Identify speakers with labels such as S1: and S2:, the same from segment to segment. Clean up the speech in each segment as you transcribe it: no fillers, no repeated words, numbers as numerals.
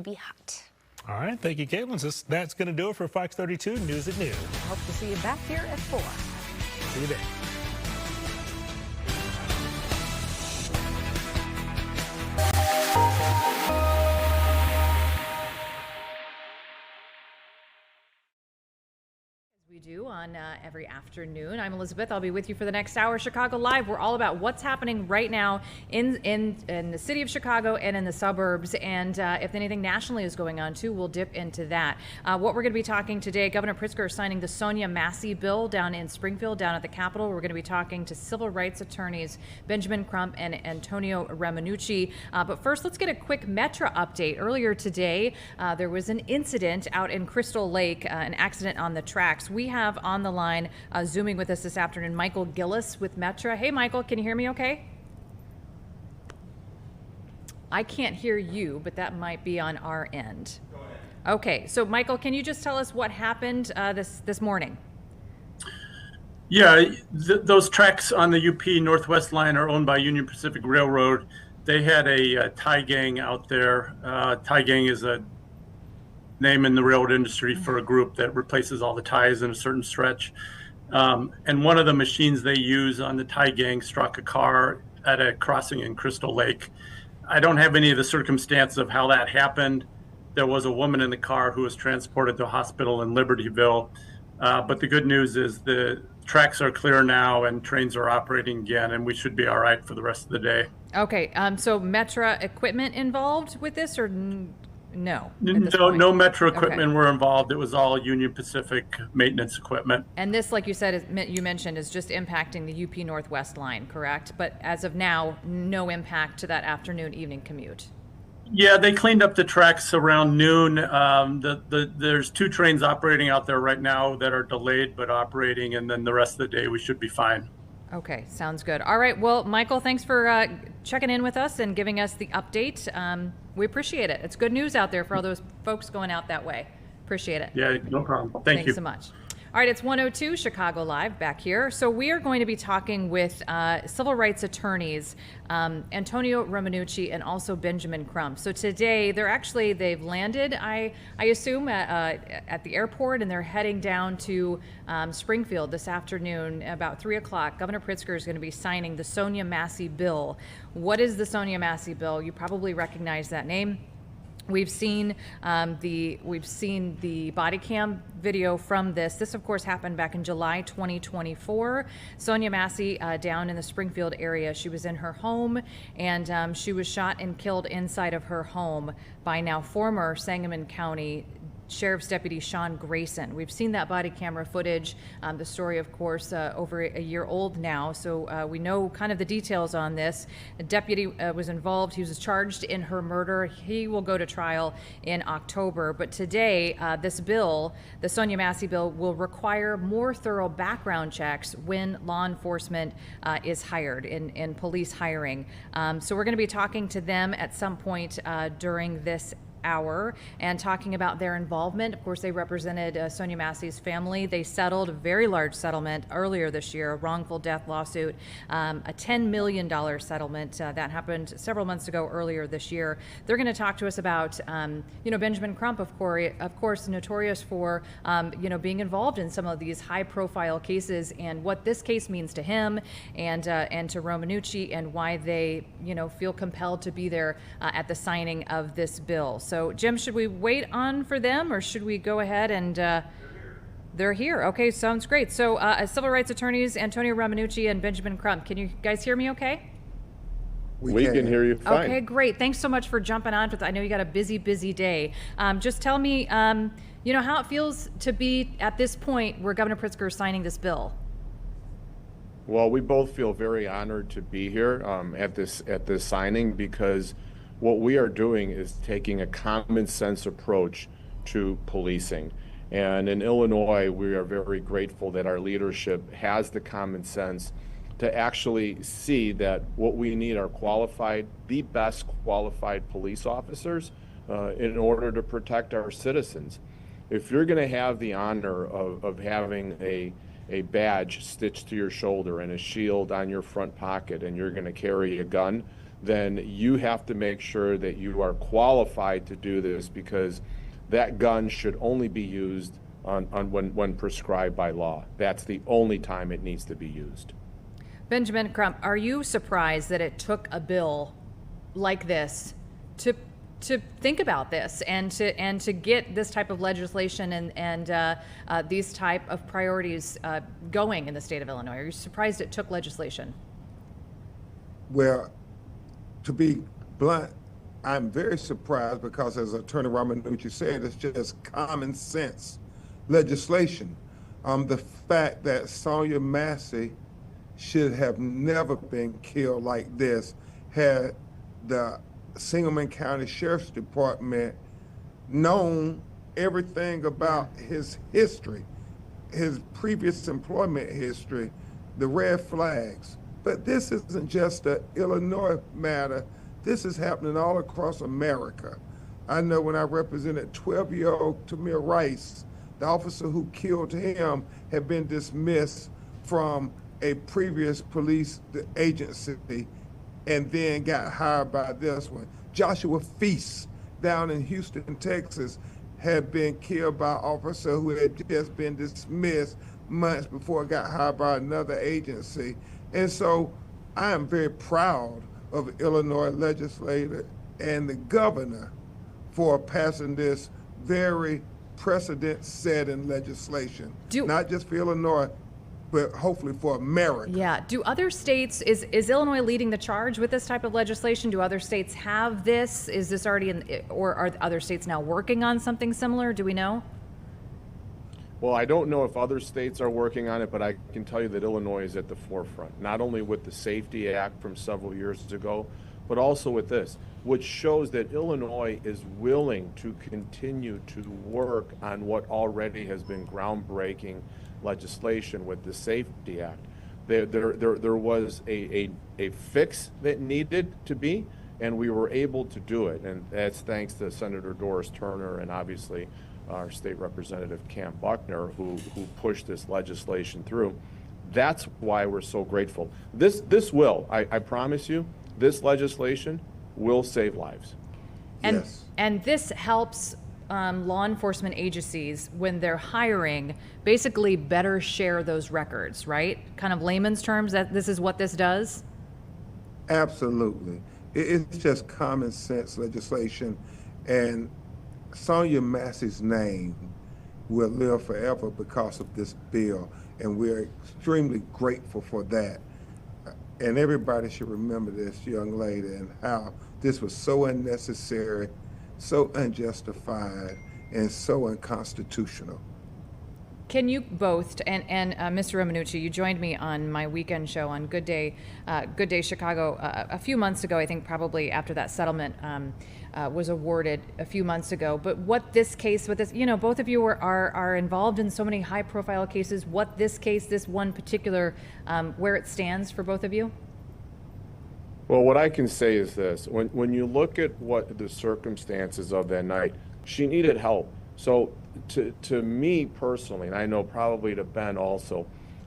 S1: Be hot.
S2: All right, thank you, Caitlin. So that's going to do it for Fox 32 News at Noon.
S1: Hope to see you back here at 4.
S2: See you then.
S1: We do on every afternoon. I'm Elizabeth. I'll be with you for the next hour. Chicago Live. We're all about what's happening right now in the city of Chicago and in the suburbs. And if anything nationally is going on too, we'll dip into that. What we're going to be talking today, Governor Pritzker is signing the Sonya Massey bill down in Springfield, down at the Capitol. We're going to be talking to civil rights attorneys Benjamin Crump and Antonio Ramonucci. But first, let's get a quick Metra update. Earlier today, there was an incident out in Crystal Lake, an accident on the tracks. We have on the line, Zooming with us this afternoon, Michael Gillis with Metra. Hey, Michael, can you hear me okay? I can't hear you, but that might be on our end. Go ahead. Okay, so Michael, can you just tell us what happened this morning?
S3: Yeah, those tracks on the UP Northwest line are owned by Union Pacific Railroad. They had a tie gang out there. Tie gang is a name in the railroad industry for a group that replaces all the ties in a certain stretch. And one of the machines they use on the tie gang struck a car at a crossing in Crystal Lake. I don't have any of the circumstance of how that happened. There was a woman in the car who was transported to a hospital in Libertyville. But the good news is the tracks are clear now and trains are operating again, and we should be all right for the rest of the day.
S1: Okay, so Metra equipment involved with this, or no?
S3: No Metra equipment were involved. It was all Union Pacific maintenance equipment.
S1: And this, like you said, you mentioned, is just impacting the UP Northwest line, correct? But as of now, no impact to that afternoon, evening commute.
S3: Yeah, they cleaned up the tracks around noon. There's 2 trains operating out there right now that are delayed but operating, and then the rest of the day we should be fine.
S1: Okay, sounds good. All right, well, Michael, thanks for checking in with us and giving us the update. We appreciate it. It's good news out there for all those folks going out that way. Appreciate it.
S3: Yeah, no problem. Thanks
S1: you so much. All right, it's 102 Chicago Live back here. So we are going to be talking with civil rights attorneys Antonio Ramonucci and also Benjamin Crump. So today they've landed, I assume, at the airport, and they're heading down to Springfield this afternoon about 3 o'clock. Governor Pritzker is going to be signing the Sonya Massey bill. What is the Sonya Massey bill? You probably recognize that name. We've seen the body cam video from this. This, of course, happened back in July 2024. Sonia Massey down in the Springfield area. She was in her home, and she was shot and killed inside of her home by now former Sangamon County Sheriff's Deputy Sean Grayson. We've seen that body camera footage. The story, of course, over a year old now, so we know kind of the details on this. The deputy was involved. He was charged in her murder. He will go to trial in October. But today, this bill, the Sonya Massey bill, will require more thorough background checks when law enforcement is hired in police hiring. So we're going to be talking to them at some point during this hour and talking about their involvement. Of course, they represented Sonia Massey's family. They settled a very large settlement earlier this year, a wrongful death lawsuit, a $10 million settlement that happened several months ago earlier this year. They're going to talk to us about, Benjamin Crump, of course, notorious for, being involved in some of these high-profile cases, and what this case means to him and to Ramonucci, and why they, feel compelled to be there at the signing of this bill. So, Jim, should we wait on for them, or should we go ahead and... They're here. Okay, sounds great. So, civil rights attorneys Antonio Ramonucci and Benjamin Crump, can you guys hear me okay?
S4: We can hear you fine.
S1: Okay, great. Thanks so much for jumping on. I know you got a busy day. Just tell me, how it feels to be at this point where Governor Pritzker is signing this bill.
S4: Well, we both feel very honored to be here at this signing, because what we are doing is taking a common sense approach to policing. And in Illinois, we are very grateful that our leadership has the common sense to actually see that what we need are the best qualified police officers in order to protect our citizens. If you're going to have the honor of having a badge stitched to your shoulder and a shield on your front pocket, and you're going to carry a gun, then you have to make sure that you are qualified to do this, because that gun should only be used on when prescribed by law. That's the only time it needs to be used.
S1: Benjamin Crump, are you surprised that it took a bill like this to think about this and to get this type of legislation and these type of priorities going in the state of Illinois? Are you surprised it took legislation?
S5: Well, to be blunt, I'm very surprised because, as Attorney Ramanucci said, it's just common sense legislation. The fact that Sonya Massey should have never been killed like this, had the Sangamon County Sheriff's Department known everything about his history, his previous employment history, the red flags. But this isn't just an Illinois matter. This is happening all across America. I know when I represented 12-year-old Tamir Rice, the officer who killed him had been dismissed from a previous police agency and then got hired by this one. Joshua Feast down in Houston, Texas, had been killed by an officer who had just been dismissed months before it got hired by another agency. And so I am very proud of Illinois legislator and the governor for passing this very precedent-setting legislation, not just for Illinois, but hopefully for America.
S1: Yeah. Do other states, is Illinois leading the charge with this type of legislation? Do other states have this? Is this already or are other states now working on something similar? Do we know?
S4: Well, I don't know if other states are working on it, but I can tell you that Illinois is at the forefront, not only with the Safety Act from several years ago, but also with this, which shows that Illinois is willing to continue to work on what already has been groundbreaking legislation with the Safety Act. There was a fix that needed to be, and we were able to do it, and that's thanks to Senator Doris Turner and obviously our state representative Cam Buckner, who pushed this legislation through. That's why we're so grateful. This will, I promise you, this legislation will save lives.
S1: And,
S5: yes.
S1: And this helps law enforcement agencies, when they're hiring, basically better share those records, right? Kind of layman's terms, that this is what this does?
S5: Absolutely. It's just common sense legislation, and Sonya Massey's name will live forever because of this bill, and we're extremely grateful for that. And everybody should remember this young lady and how this was so unnecessary, so unjustified, and so unconstitutional.
S1: Can you both, and Mr. Romanucci, you joined me on my weekend show on Good Day Chicago a few months ago, I think probably after that settlement was awarded a few months ago. But what this case, with this, you know, both of you are involved in so many high profile cases, what this case, this one particular, where it stands for both of you?
S4: Well, what I can say is this. When you look at what the circumstances of that night, she needed help. So to me personally, and I know probably to Ben also,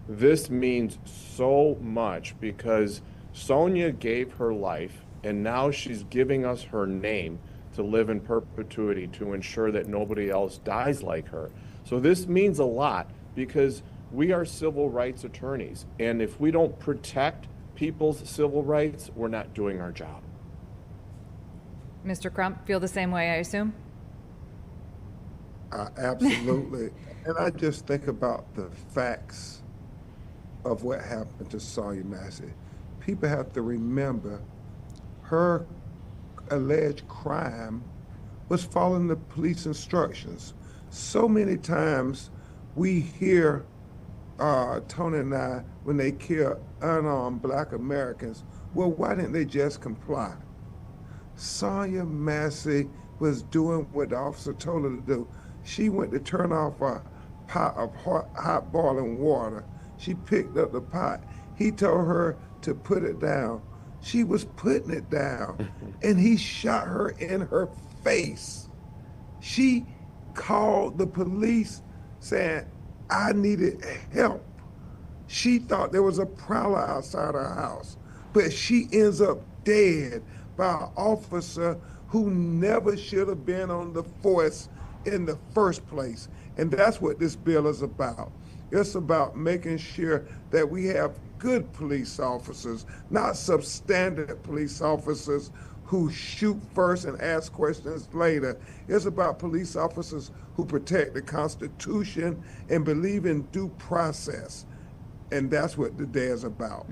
S4: this means so much because Sonya gave her life, and now she's giving us her name to live in perpetuity to ensure that nobody else dies like her. So this means a lot because we are civil rights attorneys, and if we don't protect people's civil rights, we're not doing our job.
S1: Mr. Crump, feel the same way, I assume?
S5: Absolutely. And I just think about the facts of what happened to Sonya Massey. People have to remember her alleged crime was following the police instructions. So many times we hear Tony and I, when they kill unarmed Black Americans, well, why didn't they just comply? Sonya Massey was doing what the officer told her to do. She went to turn off a pot of hot boiling water. She picked up the pot. He told her to put it down. She was putting it down, and he shot her in her face. She called the police saying, I needed help. She thought there was a prowler outside her house, but she ends up dead by an officer who never should have been on the force in the first place. And that's what this bill is about. It's about making sure that we have good police officers, not substandard police officers who shoot first and ask questions later. It's about police officers who protect the Constitution and believe in due process. And that's what the day is about.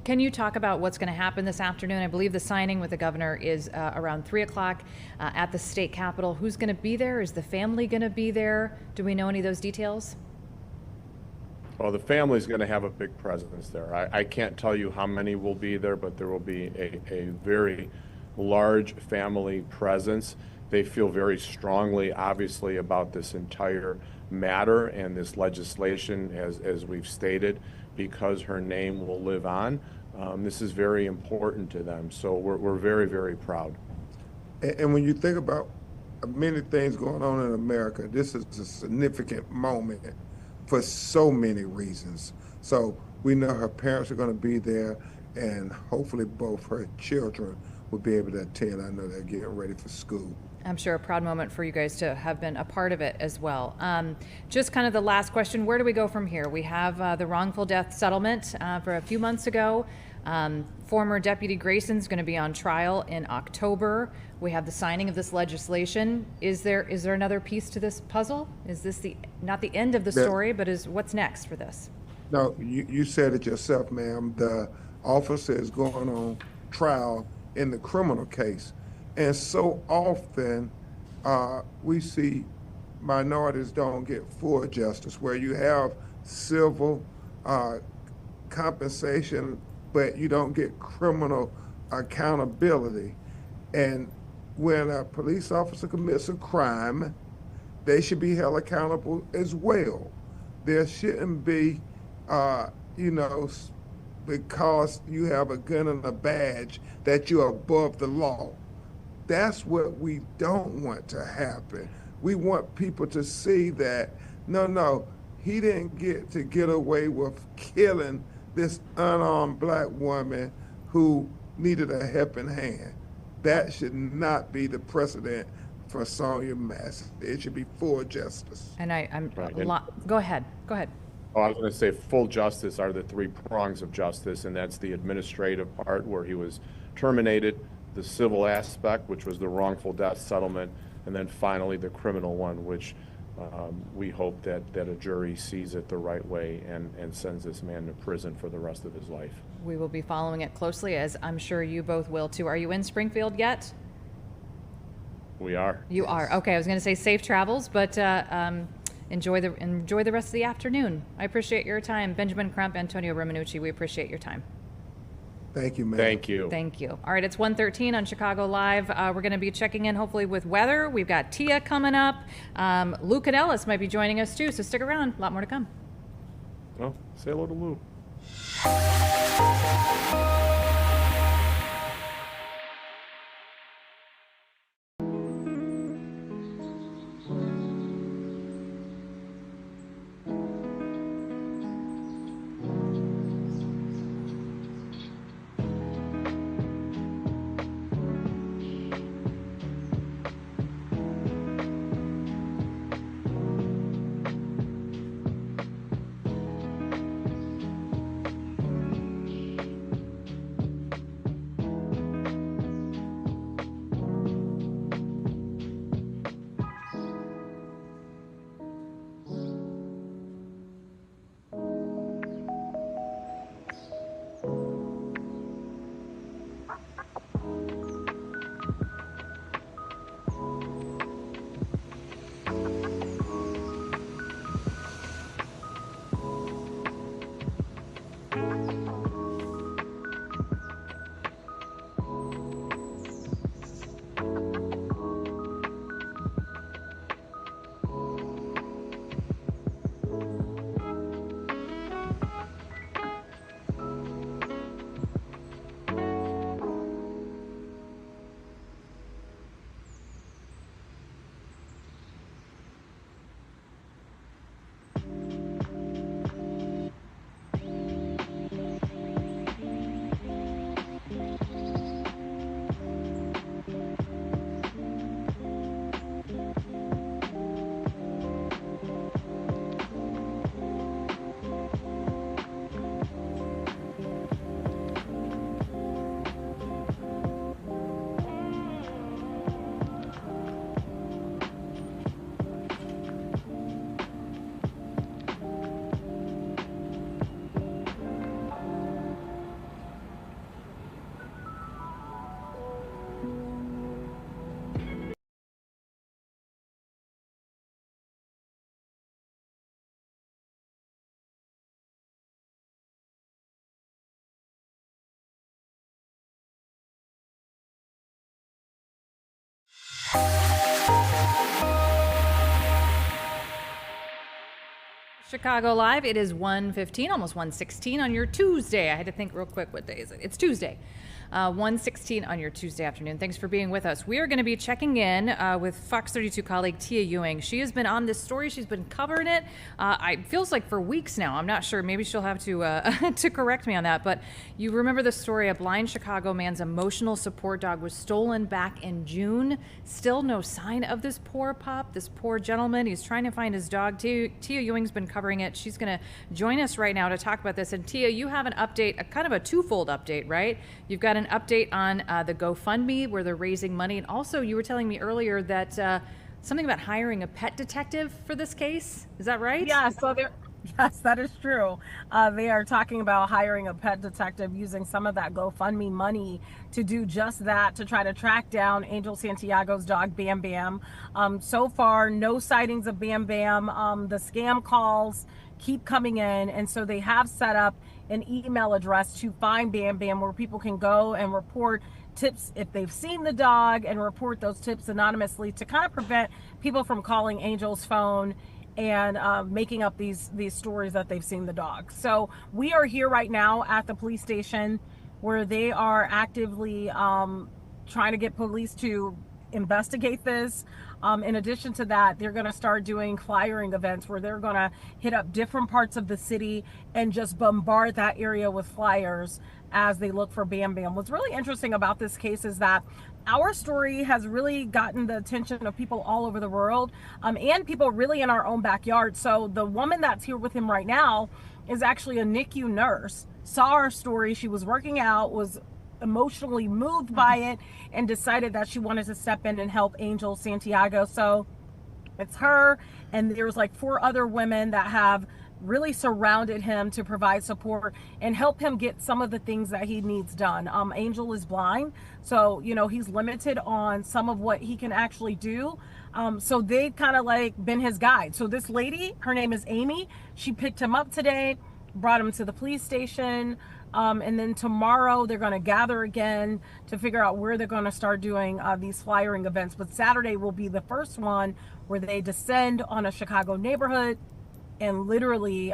S1: Can you talk about what's going to happen this afternoon? I believe the signing with the governor is around 3 o'clock at the state capitol. Who's going to be there? Is the family going to be there? Do we know any of those details?
S4: Well, the family's going to have a big presence there. I can't tell you how many will be there, but there will be a very large family presence. They feel very strongly, obviously, about this entire matter and this legislation, as we've stated, because her name will live on. This is very important to them. So we're very, very proud.
S5: And when you think about many things going on in America, this is a significant moment for so many reasons. So we know her parents are going to be there, and hopefully both her children will be able to attend. I know they're getting ready for school.
S1: I'm sure a proud moment for you guys to have been a part of it as well. Just kind of the last question, where do we go from here? We have the wrongful death settlement for a few months ago. Former Deputy Grayson's going to be on trial in October. We have the signing of this legislation. Is there another piece to this puzzle? Is this not the end of the story, but what's next for this?
S5: No, you said it yourself, ma'am. The officer is going on trial in the criminal case. And so often we see minorities don't get full justice, where you have civil compensation, but you don't get criminal accountability. And when a police officer commits a crime, they should be held accountable as well. There shouldn't be, because you have a gun and a badge, that you're above the law. That's what we don't want to happen. We want people to see that, no, he didn't get away with killing this unarmed black woman who needed a helping hand. That should not be the precedent for Sonya Massey. It should be full justice.
S1: And go ahead.
S4: Oh, I was going to say full justice are the three prongs of justice, and that's the administrative part where he was terminated, the civil aspect, which was the wrongful death settlement, and then finally the criminal one, which we hope that a jury sees it the right way and sends this man to prison for the rest of his life.
S1: We will be following it closely, as I'm sure you both will too. Are you in Springfield yet?
S4: We are.
S1: You are. Okay, I was going to say safe travels, but enjoy the rest of the afternoon. I appreciate your time. Benjamin Crump, Antonio Romanucci, we appreciate your time.
S5: Thank you, ma'am.
S4: Thank you.
S1: Thank you. All right, it's 1:13 on Chicago Live. We're going to be checking in hopefully with weather. We've got Tia coming up. Luke and Ellis might be joining us too, so stick around. A lot more to come.
S4: Well, say hello to Lou.
S1: Chicago Live. It is 1:15, almost 1:16 on your Tuesday. I had to think real quick, what day is it? It's Tuesday. 1:16 on your Tuesday afternoon. Thanks for being with us. We are going to be checking in with Fox 32 colleague Tia Ewing. She has been on this story. She's been covering it. It feels like for weeks now. I'm not sure. Maybe she'll have to to correct me on that. But you remember the story: a blind Chicago man's emotional support dog was stolen back in June. Still no sign of this poor pup, this poor gentleman. He's trying to find his dog. Tia Ewing's been covering it. She's going to join us right now to talk about this. And Tia, you have an update, a kind of a twofold update, right? You've got an update on the GoFundMe where they're raising money, and also you were telling me earlier that something about hiring a pet detective for this case. Is that right?
S6: Yeah, so yes, that is true. They are talking about hiring a pet detective, using some of that GoFundMe money to do just that, to try to track down Angel Santiago's dog, Bam Bam. So far, no sightings of Bam Bam. The scam calls keep coming in, and so they have set up an email address to find Bam Bam where people can go and report tips if they've seen the dog, and report those tips anonymously to kind of prevent people from calling Angel's phone and making up these stories that they've seen the dog. So we are here right now at the police station where they are actively trying to get police to investigate this. In addition to that, they're going to start doing flyering events where they're going to hit up different parts of the city and just bombard that area with flyers as they look for Bam Bam. What's really interesting about this case is that our story has really gotten the attention of people all over the world, and people really in our own backyard. So the woman that's here with him right now is actually a NICU nurse, saw our story. She was working out, was emotionally moved by it, and decided that she wanted to step in and help Angel Santiago. So it's her, and there's like 4 other women that have really surrounded him to provide support and help him get some of the things that he needs done. Angel is blind, so he's limited on some of what he can actually do. So they kind of like been his guide. So this lady, her name is Amy, she picked him up today, brought him to the police station. And then tomorrow they're going to gather again to figure out where they're going to start doing these flyering events. But Saturday will be the first one where they descend on a Chicago neighborhood and literally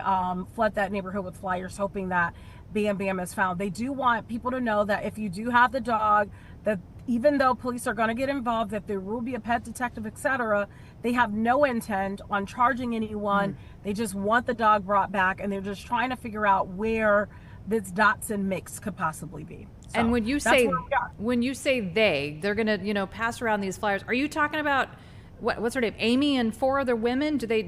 S6: flood that neighborhood with flyers, hoping that Bam Bam is found. They do want people to know that if you do have the dog, that even though police are going to get involved, that there will be a pet detective, etc., they have no intent on charging anyone. They just want the dog brought back, and they're just trying to figure out where this Dotson mix could possibly be. So
S1: and when you say they're gonna pass around these flyers, are you talking about what's her name, Amy, and 4 other women? Do they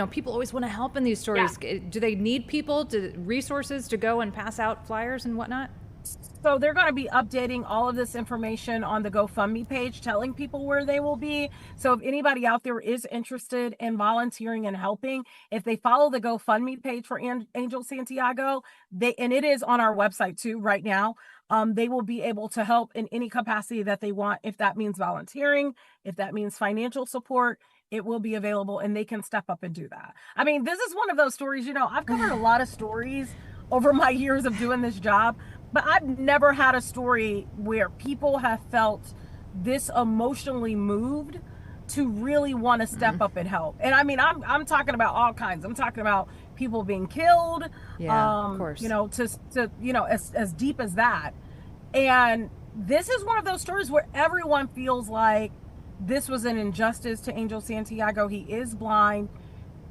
S1: people always want to help in these stories. Yeah. Do they need people resources to go and pass out flyers and whatnot?
S6: So they're going to be updating all of this information on the GoFundMe page, telling people where they will be. So if anybody out there is interested in volunteering and helping, if they follow the GoFundMe page for Angel Santiago, and it is on our website too right now, they will be able to help in any capacity that they want. If that means volunteering, if that means financial support, it will be available, and they can step up and do that. I mean, this is one of those stories, I've covered a lot of stories over my years of doing this job, but I've never had a story where people have felt this emotionally moved to really want to step up and help. And I mean, I'm talking about all kinds. I'm talking about people being killed,
S1: of course.
S6: As deep as that. And this is one of those stories where everyone feels like this was an injustice to Angel Santiago. He is blind,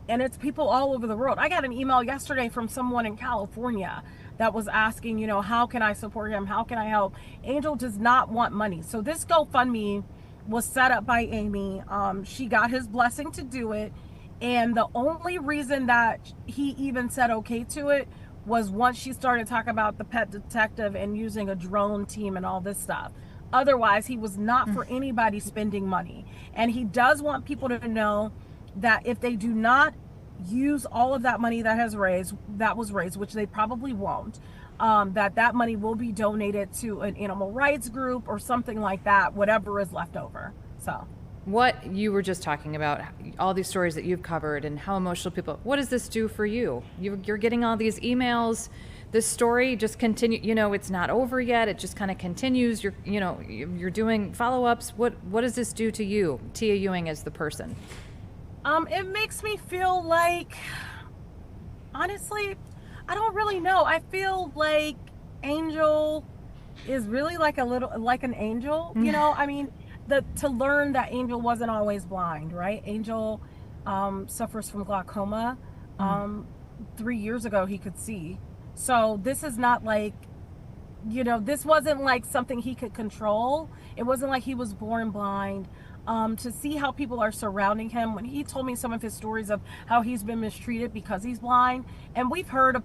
S6: and it's people all over the world. I got an email yesterday from someone in California that was asking, how can I support him? How can I help? Angel does not want money. So this GoFundMe was set up by Amy. She got his blessing to do it. And the only reason that he even said okay to it was once she started talking about the pet detective and using a drone team and all this stuff. Otherwise, he was not for anybody spending money. And he does want people to know that if they do not use all of that money that was raised, which they probably won't, that money will be donated to an animal rights group or something like that, whatever is left over. So
S1: what you were just talking about, all these stories that you've covered and how emotional people, what does this do for you? You're getting all these emails. This story just continue, it's not over yet. It just kind of continues. You're doing follow-ups. What does this do to you, Tia Ewing, as the person?
S6: It makes me feel like, honestly, I don't really know. I feel like Angel is really like an angel, I mean, to learn that Angel wasn't always blind, right? Angel suffers from glaucoma. 3 years ago he could see. So this is not like, this wasn't like something he could control. It wasn't like he was born blind. To see how people are surrounding him, when he told me some of his stories of how he's been mistreated because he's blind, and we've heard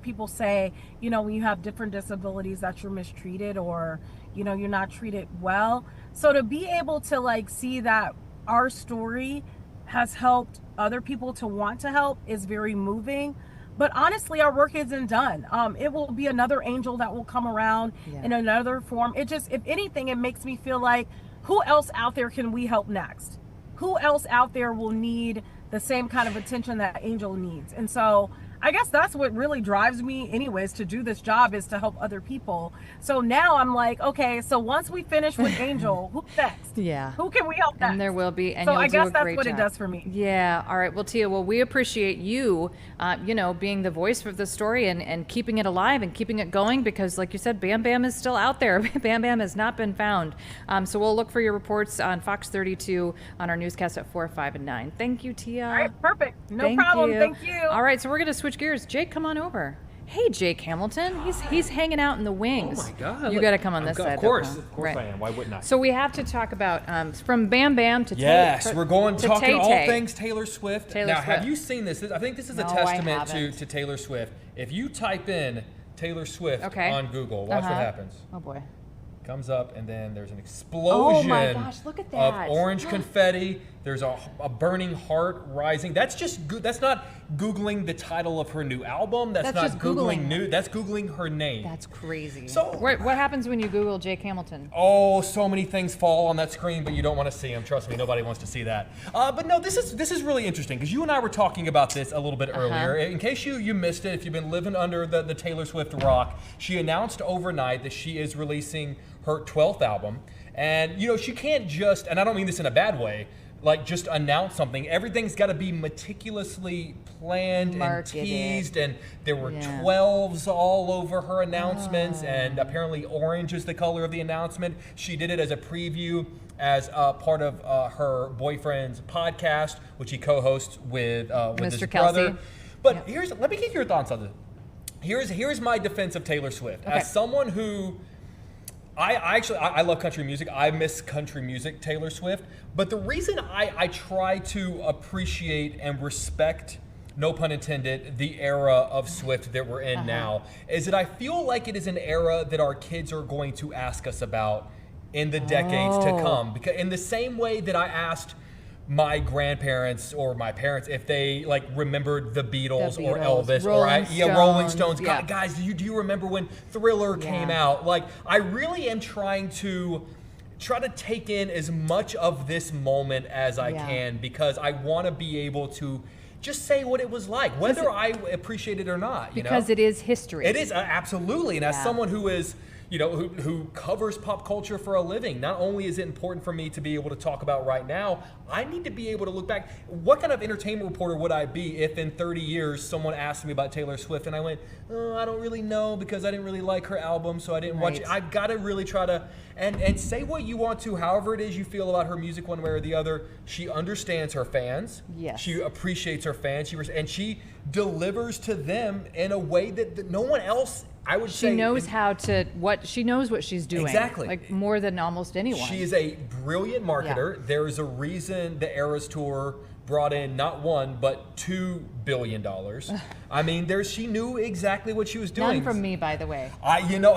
S6: people say, when you have different disabilities that you're mistreated, or you're not treated well. So to be able to like see that our story has helped other people to want to help is very moving. But honestly, our work isn't done. It will be another angel that will come around in another form. It just, if anything, it makes me feel like, who else out there can we help next? Who else out there will need the same kind of attention that Angel needs? And so I guess that's what really drives me anyways to do this job, is to help other people. So now I'm like, okay, so once we finish with Angel, who's next?
S1: Yeah.
S6: Who can we help next?
S1: And there will be, and
S6: so
S1: you'll
S6: I
S1: do
S6: guess
S1: a
S6: that's
S1: great
S6: what
S1: job.
S6: it does for me.
S1: Yeah. All right. Well, Tia, we appreciate you, being the voice for the story and keeping it alive and keeping it going, because like you said, Bam Bam is still out there. Bam Bam has not been found. So we'll look for your reports on Fox 32 on our newscast at 4, 5, and 9. Thank you, Tia.
S6: All right, perfect. No problem. Thank you.
S1: All right. So we're going to switch gears. Jake, come on over. Hey, Jake Hamilton. He's hanging out in the wings.
S7: Oh my God!
S1: You got to come on this side.
S7: Of course,
S1: though, huh?
S7: right. I am. Why wouldn't I?
S1: So we have to talk about from Bam Bam to
S7: yes, we're going
S1: to
S7: talking all
S1: Tay-Tay.
S7: things Taylor Swift. Now, have you seen this? I think this is a
S1: No,
S7: testament
S1: I
S7: to Taylor Swift. If you type in Taylor Swift on Google, watch what happens.
S1: Oh boy.
S7: Comes up, and then there's an explosion
S1: look at
S7: of
S1: that.
S7: orange confetti. There's a burning heart rising. That's not Googling the title of her new album. That's not
S1: just Googling
S7: That's Googling her name.
S1: That's crazy.
S7: So
S1: what happens when you Google Jake Hamilton?
S7: Oh, so many things fall on that screen, but you don't want to see them. Trust me, nobody wants to see that. But no, this is really interesting, because you and I were talking about this a little bit earlier. In case you missed it, if you've been living under the Taylor Swift rock, she announced overnight that she is releasing her 12th album. And, she can't just, and I don't mean this in a bad way, like just announce something. Everything's got to be meticulously planned and teased, and there were 12s all over her announcements, and apparently orange is the color of the announcement. She did it as a preview, as part of her boyfriend's podcast, which he co-hosts with his brother. But let me get your thoughts on this. Here's my defense of Taylor Swift. As someone who I love country music. I miss country music, Taylor Swift. But the reason I try to appreciate and respect, no pun intended, the era of Swift that we're in now, is that I feel like it is an era that our kids are going to ask us about in the decades to come. Because in the same way that I asked my grandparents or my parents if they remembered the Beatles or Elvis Rolling Stones.
S1: Yeah.
S7: Guys, do you remember when Thriller came out? I really am trying to take in as much of this moment as I can, because I want to be able to just say what it was like, whether I appreciate it or not.
S1: Because it is history.
S7: It is, absolutely. And as someone who is who covers pop culture for a living, not only is it important for me to be able to talk about right now, I need to be able to look back. What kind of entertainment reporter would I be if in 30 years someone asked me about Taylor Swift and I went, I don't really know, because I didn't really like her album, so I didn't watch it. I've got to really try to, and say what you want to, however it is you feel about her music one way or the other. She understands her fans.
S1: Yes.
S7: She appreciates her fans. And she delivers to them in a way that no one else, I would say.
S1: She knows she knows what she's doing.
S7: Exactly.
S1: More than almost anyone.
S7: She is a brilliant marketer. Yeah. There is a reason the Eras Tour brought in not $1 but $2 billion. I mean, she knew exactly what she was doing.
S1: None from me, by the way.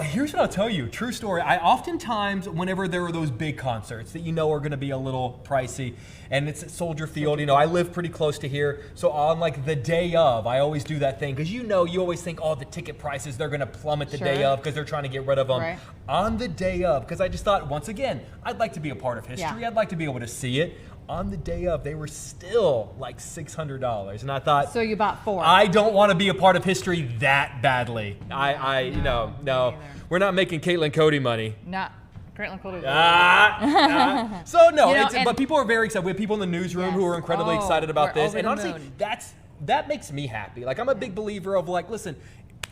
S7: Here's what I'll tell you. True story. I oftentimes, whenever there are those big concerts that are going to be a little pricey, and it's at Soldier Field, I live pretty close to here, so on like the day of, I always do that thing because you always think, the ticket prices, they're going to plummet the day of because they're trying to get rid of them.
S1: Right.
S7: On the day of, because I just thought, once again, I'd like to be a part of history.
S1: Yeah.
S7: I'd like to be able to see it. On the day of, they were still like $600, and I thought,
S1: so you bought 4.
S7: I don't want to be a part of history that badly. No, we're not making Caitlin Cody money.
S1: Not Caitlin Cody.
S7: So no, but people are very excited. We have people in the newsroom who are incredibly excited about this, and honestly, that makes me happy. Like, I'm a big believer of like, listen.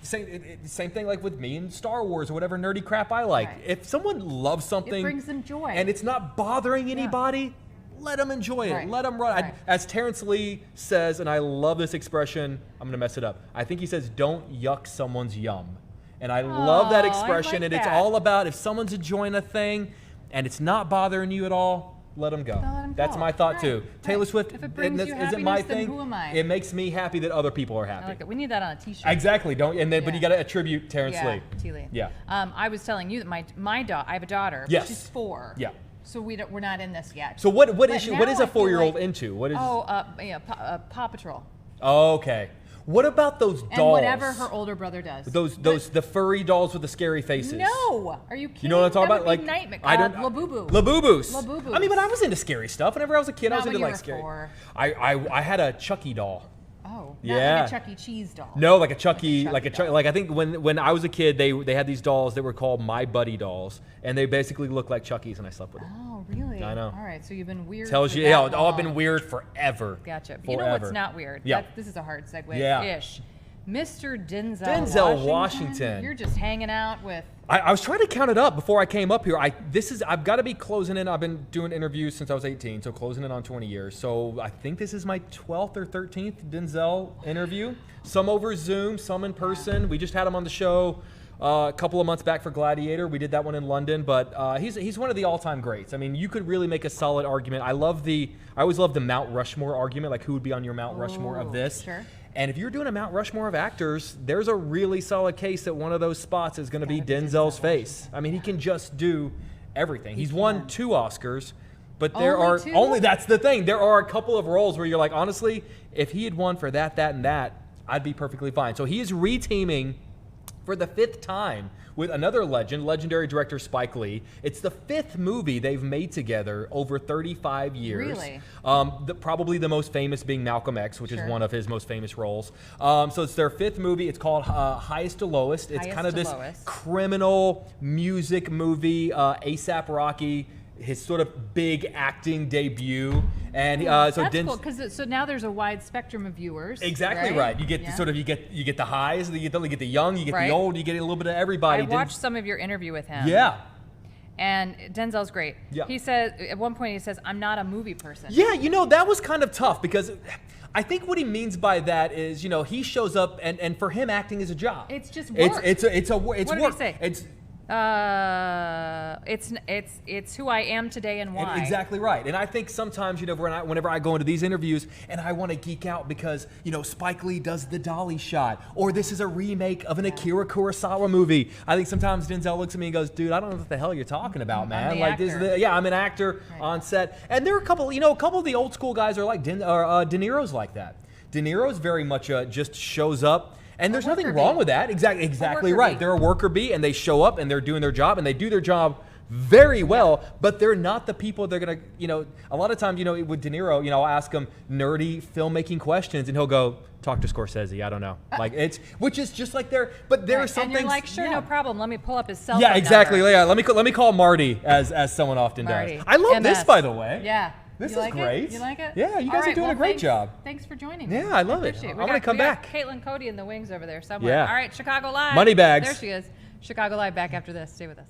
S7: Same thing like with me and Star Wars or whatever nerdy crap I like. Right. If someone loves something,
S1: it brings them joy,
S7: and it's not bothering anybody. Let them enjoy it.
S1: Right.
S7: Let them run.
S1: Right.
S7: As Terrence Lee says, and I love this expression, I'm going to mess it up. I think he says, don't yuck someone's yum. And I love that expression. And it's all about if someone's enjoying a thing and it's not bothering you at all, let them go. That's my thought too. Taylor Swift,
S1: if it brings you
S7: isn't my
S1: happiness, then
S7: thing.
S1: who am I?
S7: It makes me happy that other people are happy.
S1: I like it. We need that on a T-shirt.
S7: Exactly. But you got to attribute Terrence Lee.
S1: T-Lee.
S7: Yeah.
S1: I was telling you that my daughter, I have a daughter.
S7: Yes.
S1: She's 4.
S7: Yeah.
S1: So we're not in this yet.
S7: So what is a 4-year-old into? What is?
S1: Paw Patrol.
S7: Oh, okay. What about those dolls?
S1: And whatever her older brother does.
S7: The furry dolls with the scary faces.
S1: No, are you kidding?
S7: You know what I'm talking
S1: that
S7: about?
S1: Would be
S7: Like
S1: nightmare.
S7: Labubu.
S1: Labubus.
S7: I mean, but I was into scary stuff. Whenever I was a kid, I was into like scary.
S1: 4.
S7: I had a Chucky doll.
S1: Oh,
S7: yeah.
S1: Not like a Chuck E. Cheese doll.
S7: No, like a Chucky, like I think when I was a kid, they had these dolls that were called My Buddy dolls, and they basically looked like Chucky's, and I slept with them.
S1: Oh, really?
S7: I know.
S1: All right, so you've been weird.
S7: Tells you, I've been weird forever.
S1: Gotcha.
S7: Forever.
S1: You know what's not weird?
S7: Yeah.
S1: This is a hard segue.
S7: Yeah.
S1: Ish. Mr. Denzel
S7: Washington.
S1: You're just hanging out with.
S7: I was trying to count it up before I came up here. I've got to be closing in. I've been doing interviews since I was 18, so closing in on 20 years. So I think this is my 12th or 13th Denzel interview. Some over Zoom, some in person. We just had him on the show a couple of months back for Gladiator. We did that one in London, but he's one of the all-time greats. I mean, you could really make a solid argument. I always love the Mount Rushmore argument, like who would be on your Mount Rushmore of this.
S1: Sure.
S7: And if you're doing a Mount Rushmore of actors, there's a really solid case that one of those spots is going to be Denzel's face. I mean, he can just do everything. He's won 2 Oscars, but that's the thing. There are a couple of roles where you're like, honestly, if he had won for that, and that, I'd be perfectly fine. So he is reteaming for the 5th time with another legendary director Spike Lee. It's the 5th movie they've made together over 35 years.
S1: Really?
S7: Probably the most famous being Malcolm X, which is one of his most famous roles. So it's their 5th movie. It's called Highest to Lowest. It's kind of this criminal music movie, A$AP Rocky, his sort of big acting debut, and so
S1: that's cool because now there's a wide spectrum of viewers.
S7: Exactly right. You get you get the highs, you get the young, you get the old, you get a little bit of everybody.
S1: I watched some of your interview with him.
S7: Yeah.
S1: And Denzel's great.
S7: Yeah.
S1: He said at one point I'm not a movie person.
S7: Yeah, that was kind of tough because I think what he means by that is he shows up and for him acting is a job.
S1: It's just work.
S7: It's
S1: what
S7: work.
S1: Did he say? It's who I am today and why.
S7: Exactly right. And I think sometimes, whenever I go into these interviews and I want to geek out because, Spike Lee does the dolly shot, or this is a remake of an Akira Kurosawa movie. I think sometimes Denzel looks at me and goes, dude, I don't know what the hell you're talking about, man. I'm an actor on set. And there are a couple of the old school guys are like De Niro's like that. De Niro's very much just shows up. And there's nothing wrong with that. Exactly right. They're a worker bee, and they show up, and they're doing their job, and they do their job very well, but they're not the people they're going to, a lot of times, with De Niro, I'll ask him nerdy filmmaking questions, and he'll go, talk to Scorsese, I don't know. Which is just like but there are some things.
S1: And you're like, sure, no problem. Let me pull up his cell phone
S7: Yeah, exactly.
S1: number.
S7: Yeah, let me call Marty, as someone often does. I love this, by the way.
S1: Yeah.
S7: This is great.
S1: You like it?
S7: Yeah, you guys are doing a great job.
S1: Thanks for joining me.
S7: Yeah, I love it. I'm going to come back.
S1: Caitlin Cody in the wings over there somewhere.
S7: Yeah.
S1: All right, Chicago Live.
S7: Money bags.
S1: There she is. Chicago Live back after this. Stay with us.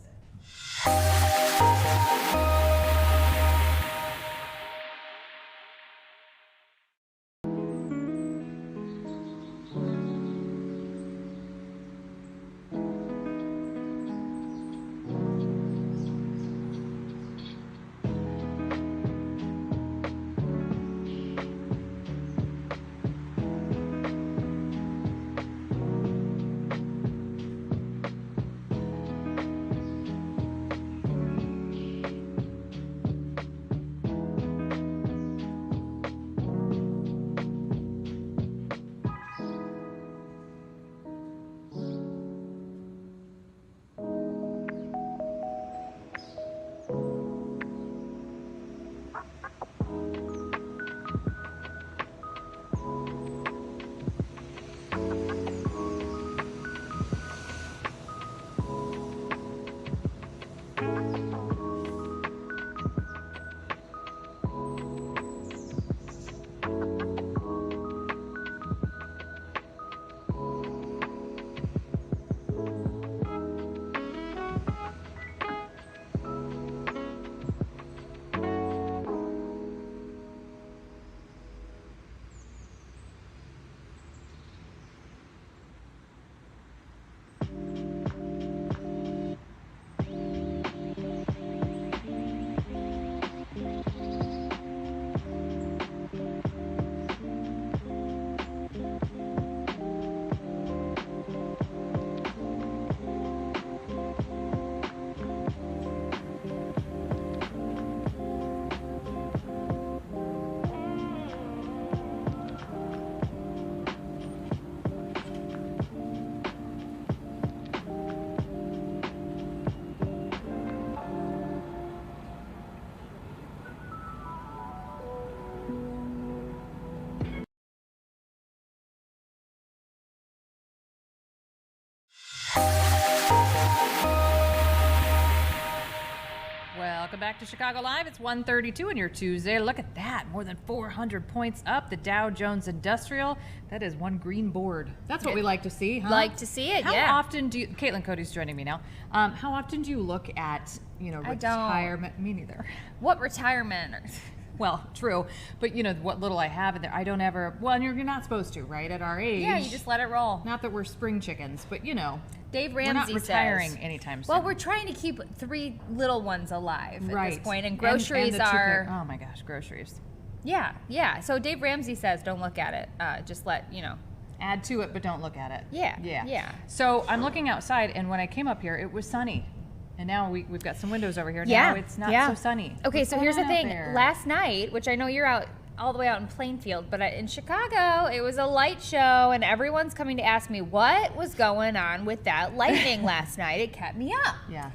S1: Welcome back to Chicago Live. It's 1:32 on your Tuesday. Look at that. More than 400 points up. The Dow Jones Industrial. That is one green board. That's what we like to see, huh?
S8: Like to see it,
S1: How
S8: yeah.
S1: often do you, Caitlin Cody's joining me now. How often do you look at, retirement? Me neither.
S8: What retirement?
S1: Well, true. But, what little I have in there, I don't ever, well, and you're not supposed to, right? At our age.
S8: Yeah, you just let it roll.
S1: Not that we're spring chickens, but,
S8: Dave
S1: we're not
S8: Ramsey
S1: retiring
S8: says,
S1: anytime soon.
S8: well, we're trying to keep 3 little ones alive at this point, and
S1: And
S8: groceries
S1: the two
S8: are.
S1: oh my gosh, groceries.
S8: Yeah. So Dave Ramsey says, don't look at it. Just let
S1: Add to it, but don't look at it.
S8: Yeah.
S1: So I'm looking outside, and when I came up here, it was sunny. And now we've got some windows over here.
S8: Yeah.
S1: Now it's not so sunny.
S8: Okay,
S1: What's
S8: so
S1: going
S8: here's the
S1: on out
S8: thing.
S1: there?
S8: Last night, which I know you're out all the way out in Plainfield, but in Chicago, it was a light show, and everyone's coming to ask me what was going on with that lightning last night. It kept me up.
S1: Yeah.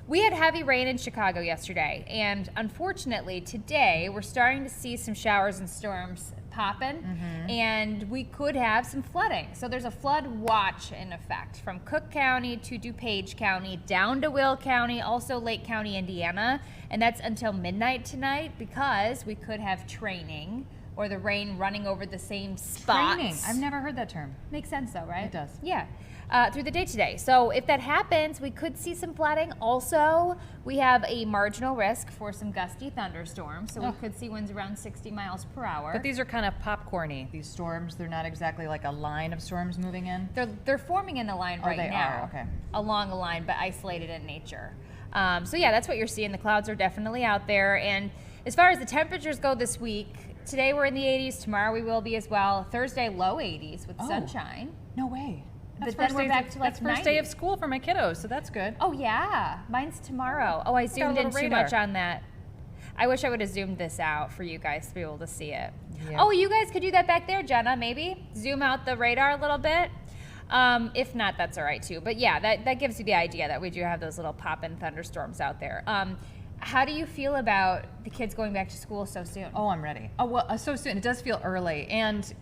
S8: We had heavy rain in Chicago yesterday, and unfortunately today we're starting to see some showers and storms popping, and we could have some flooding. So there's a flood watch in effect from Cook County to DuPage County, down to Will County, also Lake County, Indiana, and that's until midnight tonight because we could have training or the rain running over the same spots.
S1: Training. I've never heard that term.
S8: Makes sense though, right?
S1: It does.
S8: Yeah. Through the day today. So if that happens, we could see some flooding. Also, we have a marginal risk for some gusty thunderstorms. So we could see winds around 60 miles per hour.
S1: But these are kind of popcorny, these storms. They're not exactly like a line of storms moving in.
S8: They're forming in a line right
S1: they
S8: now.
S1: are, okay.
S8: Along a line, but isolated in nature. So yeah, that's what you're seeing. The clouds are definitely out there. And as far as the temperatures go this week, today we're in the 80s. Tomorrow we will be as well. Thursday, low 80s with sunshine.
S1: No way.
S8: But then we're back to like
S1: that's first day of
S8: 90s.
S1: school for my kiddos, so that's good.
S8: Oh yeah, mine's tomorrow. Oh, I zoomed in
S1: little
S8: too
S1: radar.
S8: much on that. I wish I would have zoomed this out for you guys to be able to see it.
S1: Yeah.
S8: Oh, you guys could do that back there, Jenna, maybe. Zoom out the radar a little bit. If not, that's all right too. But yeah, that gives you the idea that we do have those little pop-in thunderstorms out there. How do you feel about the kids going back to school so soon?
S1: Oh, I'm ready. Oh, well, so soon. It does feel early. And,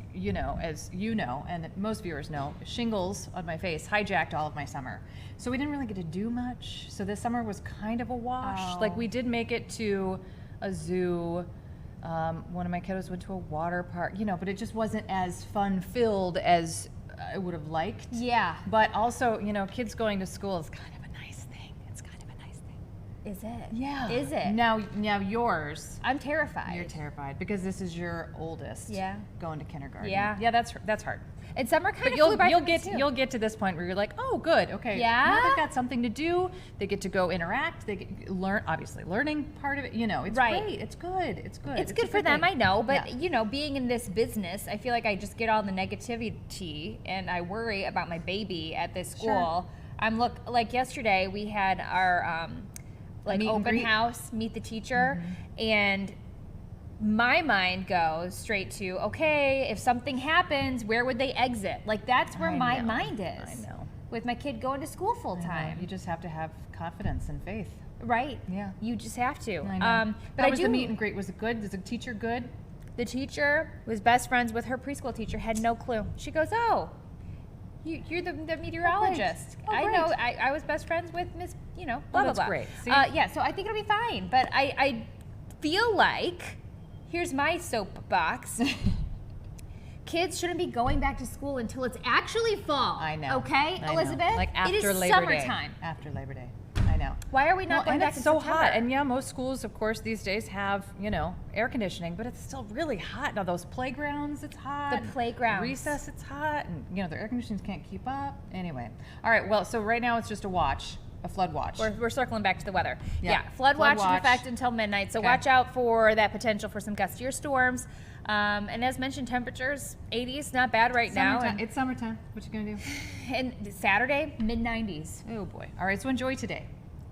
S1: as you know, and most viewers know, shingles on my face hijacked all of my summer. So we didn't really get to do much. So this summer was kind of a wash.
S8: Oh.
S1: Like, we did make it to a zoo. One of my kiddos went to a water park, but it just wasn't as fun-filled as I would have liked.
S8: Yeah.
S1: But also, kids going to school is kind of a nice thing. It's kind of a nice thing.
S8: Is it?
S1: Yeah.
S8: Is it?
S1: Now yours.
S8: I'm terrified.
S1: You're terrified because this is your oldest.
S8: Yeah.
S1: Going to kindergarten.
S8: Yeah.
S1: Yeah, that's hard.
S8: And summer kind
S1: But
S8: of flew by
S1: you'll
S8: for me,
S1: get
S8: too.
S1: you'll get to this point where you're like, oh, good, okay.
S8: Yeah?
S1: Now they've got something to do. They get to go interact. They get learn. Obviously, learning part of it. It's
S8: Right.
S1: great. It's good. It's good.
S8: It's
S1: a
S8: good for them,
S1: thing.
S8: I know, but
S1: Yeah.
S8: being in this business, I feel like I just get all the negativity and I worry about my baby at this school.
S1: Sure.
S8: Like yesterday we had our
S1: meet and
S8: open
S1: greet?
S8: house, meet the teacher, and my mind goes straight to, okay, if something happens, where would they exit? Like that's where
S1: I
S8: my
S1: know.
S8: mind is.
S1: I know.
S8: With my kid going to school full
S1: I know.
S8: time.
S1: You just have to have confidence and faith.
S8: Right.
S1: Yeah.
S8: You just have to.
S1: I know.
S8: But
S1: How
S8: I
S1: was
S8: do
S1: the meet and greet? Was it good? Was the teacher good?
S8: The teacher was best friends with her preschool teacher, had no clue. She goes, oh, you're the meteorologist.
S1: Oh,
S8: I
S1: great.
S8: know, I was best friends with Miss, blah, blah,
S1: that's
S8: blah.
S1: great. See?
S8: Yeah, so I think it'll be fine. But I feel like, here's my soapbox. Kids shouldn't be going back to school until it's actually fall.
S1: I know.
S8: Okay,
S1: I know.
S8: Elizabeth?
S1: Like after
S8: it is
S1: Labor Day.
S8: summertime.
S1: After Labor Day. I know.
S8: Why are we not going
S1: and
S8: back
S1: it's
S8: in
S1: so
S8: September?
S1: hot. And yeah, most schools, of course, these days have, air conditioning, but it's still really hot. Now those playgrounds, it's hot.
S8: The playgrounds.
S1: Recess, it's hot. And, their air conditioners can't keep up. Anyway. All right, well, so right now it's just a flood watch.
S8: We're circling back to the weather.
S1: Yeah.
S8: Yeah, flood watch in
S1: watch.
S8: effect until midnight. So
S1: Okay.
S8: watch out for that potential for some gustier storms. And as mentioned, temperatures 80s, not bad right now.
S1: Summertime. It's summertime. What you gonna do?
S8: And Saturday, mid 90s.
S1: Oh boy. All right, so enjoy today.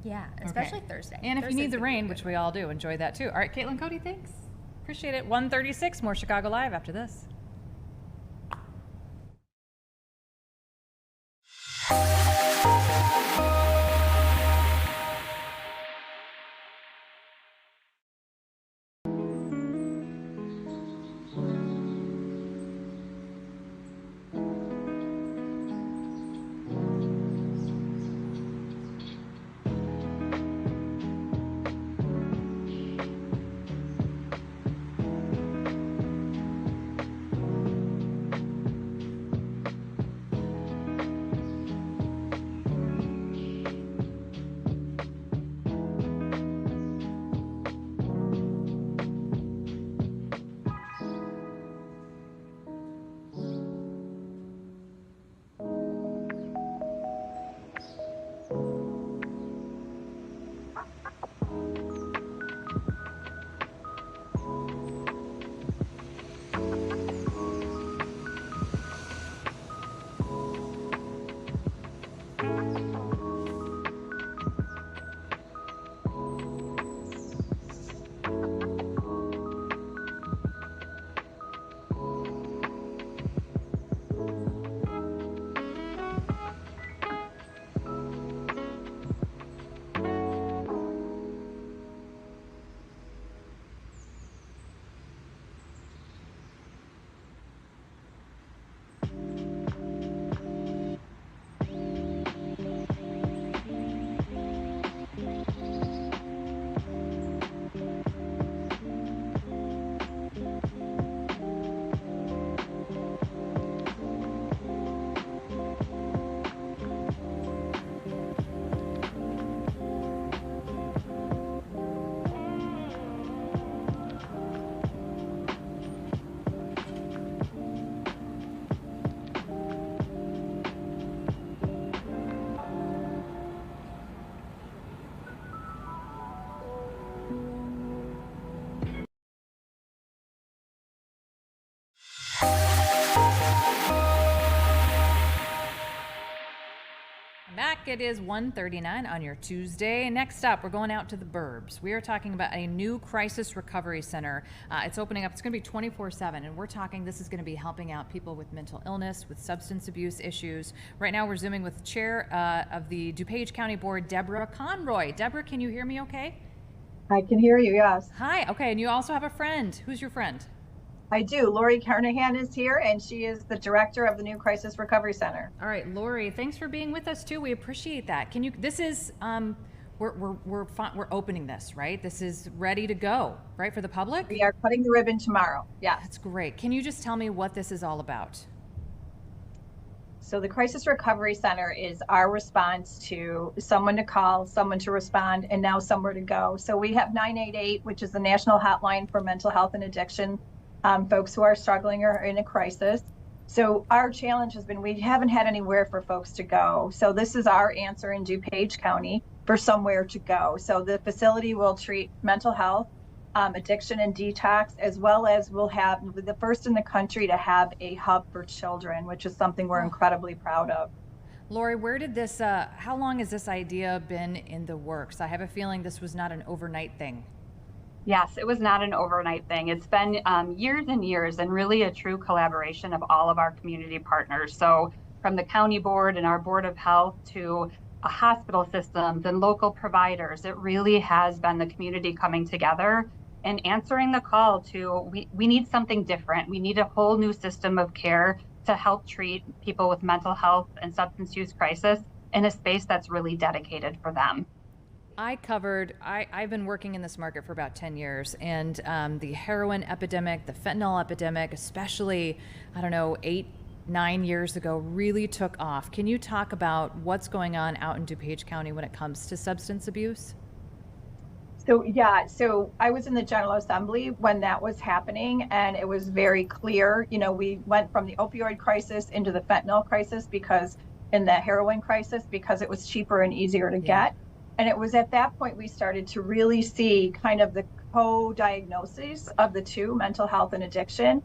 S8: Yeah,
S1: Okay.
S8: especially Thursday.
S1: And if you
S8: Thursday's
S1: need the
S8: gonna be
S1: rain,
S8: good.
S1: which we all do, enjoy that too. All right, Caitlin Cody, thanks. Appreciate it. 1:36, more Chicago Live after this. Back, it is 1:39 on your Tuesday. Next up, we're going out to the burbs. We are talking about a new crisis recovery center. It's opening up. It's going to be 24/7, and we're talking this is going to be helping out people with mental illness, with substance abuse issues. Right now, we're Zooming with Chair of the DuPage County Board, Deborah Conroy. Deborah, can you hear me okay?
S9: I can hear you, yes.
S1: Hi, okay, and you also have a friend. Who's your friend?
S9: I do. Lori Carnahan is here, and she is the director of the new Crisis Recovery Center.
S1: All right, Lori, thanks for being with us too. We appreciate that. Can you? This is we're opening this, right? This is ready to go, right, for the public.
S9: We are cutting the ribbon tomorrow. Yes.
S1: That's great. Can you just tell me what this is all about?
S9: So the Crisis Recovery Center is our response to someone to call, someone to respond, and now somewhere to go. So we have 988, which is the national hotline for mental health and addiction. Folks who are struggling or in a crisis. So our challenge has been we haven't had anywhere for folks to go. So this is our answer in DuPage County for somewhere to go. So the facility will treat mental health, addiction and detox, as well as we'll have the first in the country to have a hub for children, which is something we're incredibly proud of.
S1: Lori, where did this, how long has this idea been in the works? I have a feeling this was not an overnight thing.
S10: Yes, it was not an overnight thing. It's been years and years, and really a true collaboration of all of our community partners. So from the county board and our board of health to hospital systems and local providers, it really has been the community coming together and answering the call to we need something different. We need a whole new system of care to help treat people with mental health and substance use crisis in a space that's really dedicated for them.
S1: I've been working in this market for about 10 years, and the heroin epidemic, the fentanyl epidemic, especially, 8-9 years ago, really took off. Can you talk about what's going on out in DuPage County when it comes to substance abuse?
S9: So I was in the General Assembly when that was happening, and it was very clear, we went from the opioid crisis into the fentanyl crisis in the heroin crisis because it was cheaper and easier to get. And it was at that point we started to really see kind of the co-diagnoses of the two, mental health and addiction.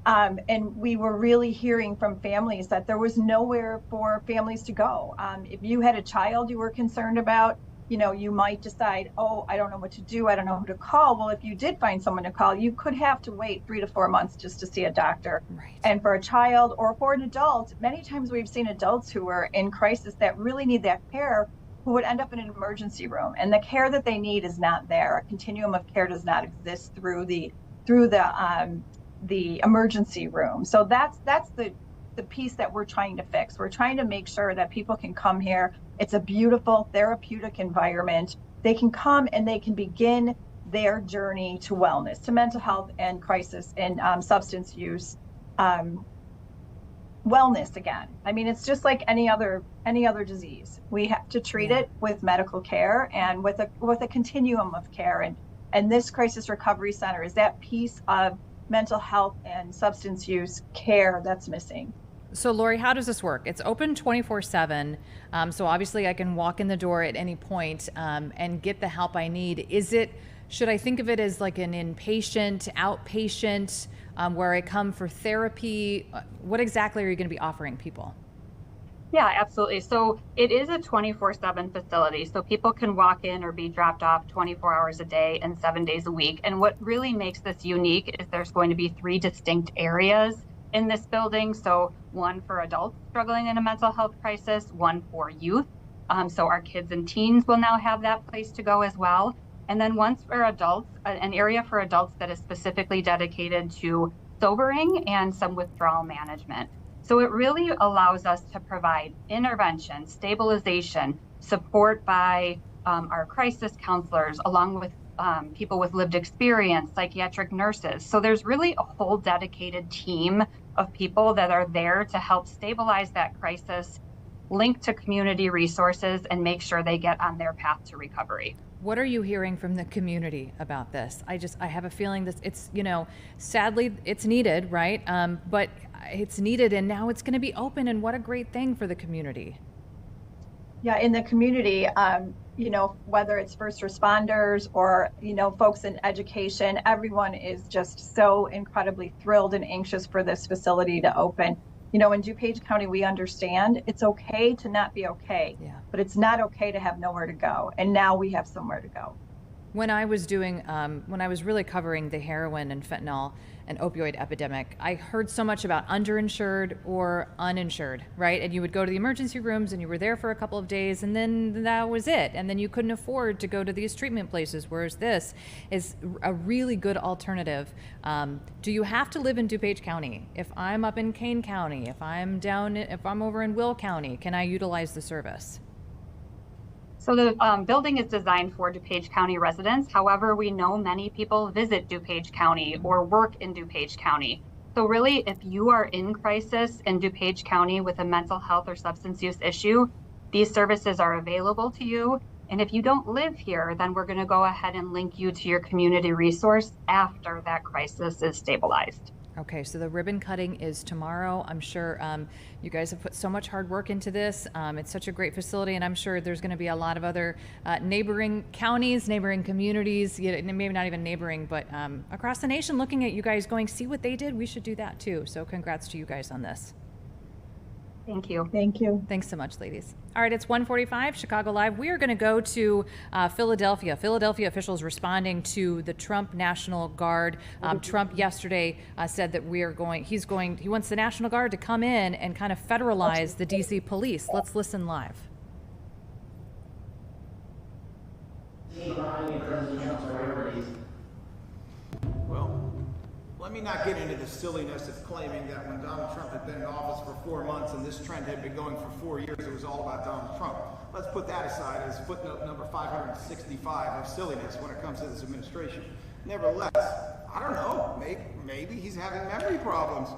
S9: And we were really hearing from families that there was nowhere for families to go. If you had a child you were concerned about, you might decide, I don't know what to do. I don't know who to call. Well, if you did find someone to call, you could have to wait 3 to 4 months just to see a doctor.
S1: Right.
S9: And for a child or for an adult, many times we've seen adults who are in crisis that really need that care who would end up in an emergency room, and the care that they need is not there. A continuum of care does not exist through the emergency room. So that's the piece that we're trying to fix. We're trying to make sure that people can come here. It's a beautiful therapeutic environment. They can come and they can begin their journey to wellness, to mental health and crisis and substance use. Wellness again. I mean, it's just like any other disease. We have to treat it with medical care and with a continuum of care. And this Crisis Recovery Center is that piece of mental health and substance use care that's missing.
S1: So Lori, how does this work? It's open 24/7. So obviously I can walk in the door at any point and get the help I need. Should I think of it as like an inpatient, outpatient, where I come for therapy? What exactly are you going to be offering people?
S10: Yeah, absolutely. So it is a 24/7 facility. So people can walk in or be dropped off 24 hours a day and 7 days a week. And what really makes this unique is there's going to be 3 distinct areas in this building. So one for adults struggling in a mental health crisis, one for youth. So our kids and teens will now have that place to go as well. And then once for adults, an area for adults that is specifically dedicated to sobering and some withdrawal management. So it really allows us to provide intervention, stabilization, support by our crisis counselors, along with people with lived experience, psychiatric nurses. So there's really a whole dedicated team of people that are there to help stabilize that crisis, link to community resources, and make sure they get on their path to recovery.
S1: What are you hearing from the community about this? I have a feeling that it's, sadly it's needed, right? But it's needed, and now it's going to be open, and what a great thing for the community.
S9: Yeah, in the community, whether it's first responders or, folks in education, everyone is just so incredibly thrilled and anxious for this facility to open. In DuPage County, we understand it's okay to not be okay, but it's not okay to have nowhere to go. And now we have somewhere to go.
S1: When I was really covering the heroin and fentanyl and opioid epidemic, I heard so much about underinsured or uninsured, right? And you would go to the emergency rooms and you were there for a couple of days and then that was it. And then you couldn't afford to go to these treatment places, whereas this is a really good alternative. Do you have to live in DuPage County? If I'm up in Kane County, if I'm over in Will County, can I utilize the service?
S10: So the building is designed for DuPage County residents. However, we know many people visit DuPage County or work in DuPage County. So really, if you are in crisis in DuPage County with a mental health or substance use issue, these services are available to you. And if you don't live here, then we're going to go ahead and link you to your community resource after that crisis is stabilized.
S1: Okay, so the ribbon cutting is tomorrow. I'm sure you guys have put so much hard work into this. It's such a great facility, and I'm sure there's going to be a lot of other neighboring counties, neighboring communities, maybe not even neighboring, but across the nation looking at you guys going, see what they did? We should do that too. So congrats to you guys on this.
S10: Thank you.
S9: Thank you.
S1: Thanks so much, ladies. All right, it's 1:45, Chicago Live. We are going to go to Philadelphia. Philadelphia officials responding to the Trump National Guard. Trump yesterday said that he wants the National Guard to come in and kind of federalize the DC police. Let's listen live.
S11: Well, let me not get into the silliness of claiming that when Donald Trump had been in office for 4 months and this trend had been going for 4 years, it was all about Donald Trump. Let's put that aside as footnote number 565 of silliness when it comes to this administration. Nevertheless, I don't know, maybe he's having memory problems.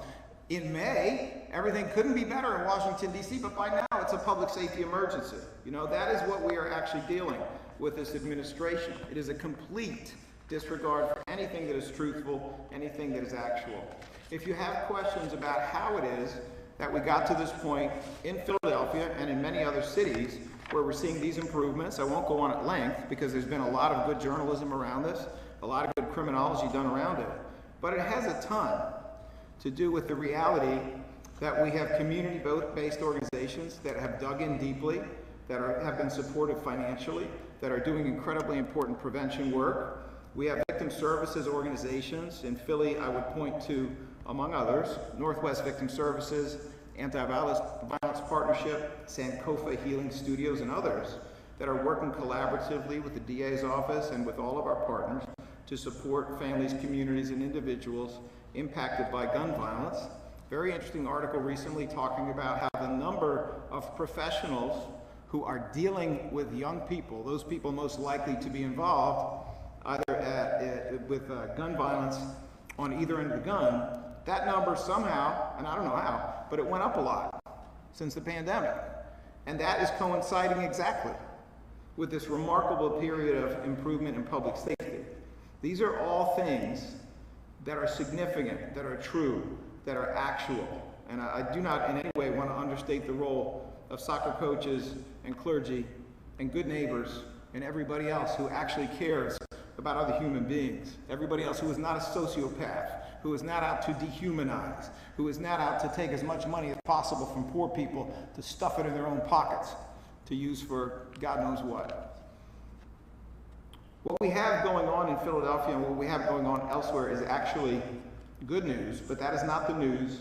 S11: In May, everything couldn't be better in Washington, D.C., but by now it's a public safety emergency. That is what we are actually dealing with this administration. It is a complete disregard for anything that is truthful, anything that is actual. If you have questions about how it is that we got to this point in Philadelphia and in many other cities where we're seeing these improvements, I won't go on at length because there's been a lot of good journalism around this, a lot of good criminology done around it, but it has a ton to do with the reality that we have community-based organizations that have dug in deeply, that have been supported financially, that are doing incredibly important prevention work. We have victim services organizations. In Philly, I would point to, among others, Northwest Victim Services, Anti-Violence Partnership, Sankofa Healing Studios, and others that are working collaboratively with the DA's office and with all of our partners to support families, communities, and individuals impacted by gun violence. Very interesting article recently talking about how the number of professionals who are dealing with young people, those people most likely to be involved, either with gun violence on either end of the gun, that number somehow, and I don't know how, but it went up a lot since the pandemic. And that is coinciding exactly with this remarkable period of improvement in public safety. These are all things that are significant, that are true, that are actual. And I do not in any way want to understate the role of soccer coaches and clergy and good neighbors and everybody else who actually cares about other human beings. Everybody else who is not a sociopath, who is not out to dehumanize, who is not out to take as much money as possible from poor people to stuff it in their own pockets to use for God knows what. What we have going on in Philadelphia and what we have going on elsewhere is actually good news, but that is not the news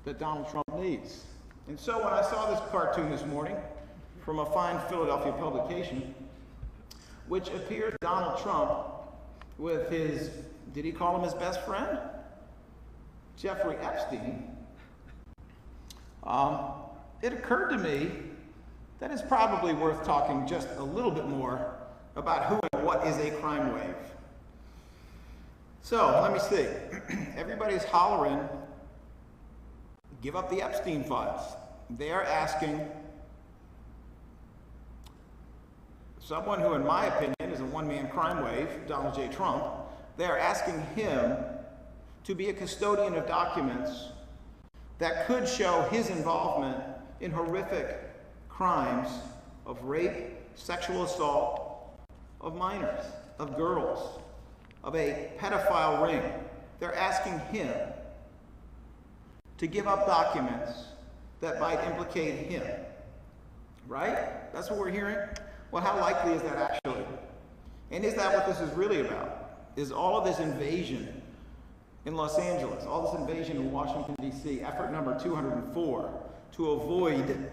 S11: that Donald Trump needs. And so when I saw this cartoon this morning from a fine Philadelphia publication, which appears Donald Trump with his, did he call him his best friend? Jeffrey Epstein. It occurred to me that it's probably worth talking just a little bit more about who and what is a crime wave. So, let me see. Everybody's hollering, give up the Epstein files. They are asking someone who, in my opinion, is a one-man crime wave, Donald J. Trump, they are asking him to be a custodian of documents that could show his involvement in horrific crimes of rape sexual assault of minors, of girls, of a pedophile ring. They're asking him to give up documents that might implicate him. Right? That's what we're hearing? Well, how likely is that actually? And is that what this is really about? Is all of this invasion in Los Angeles, all this invasion in Washington, D.C., effort number 204, to avoid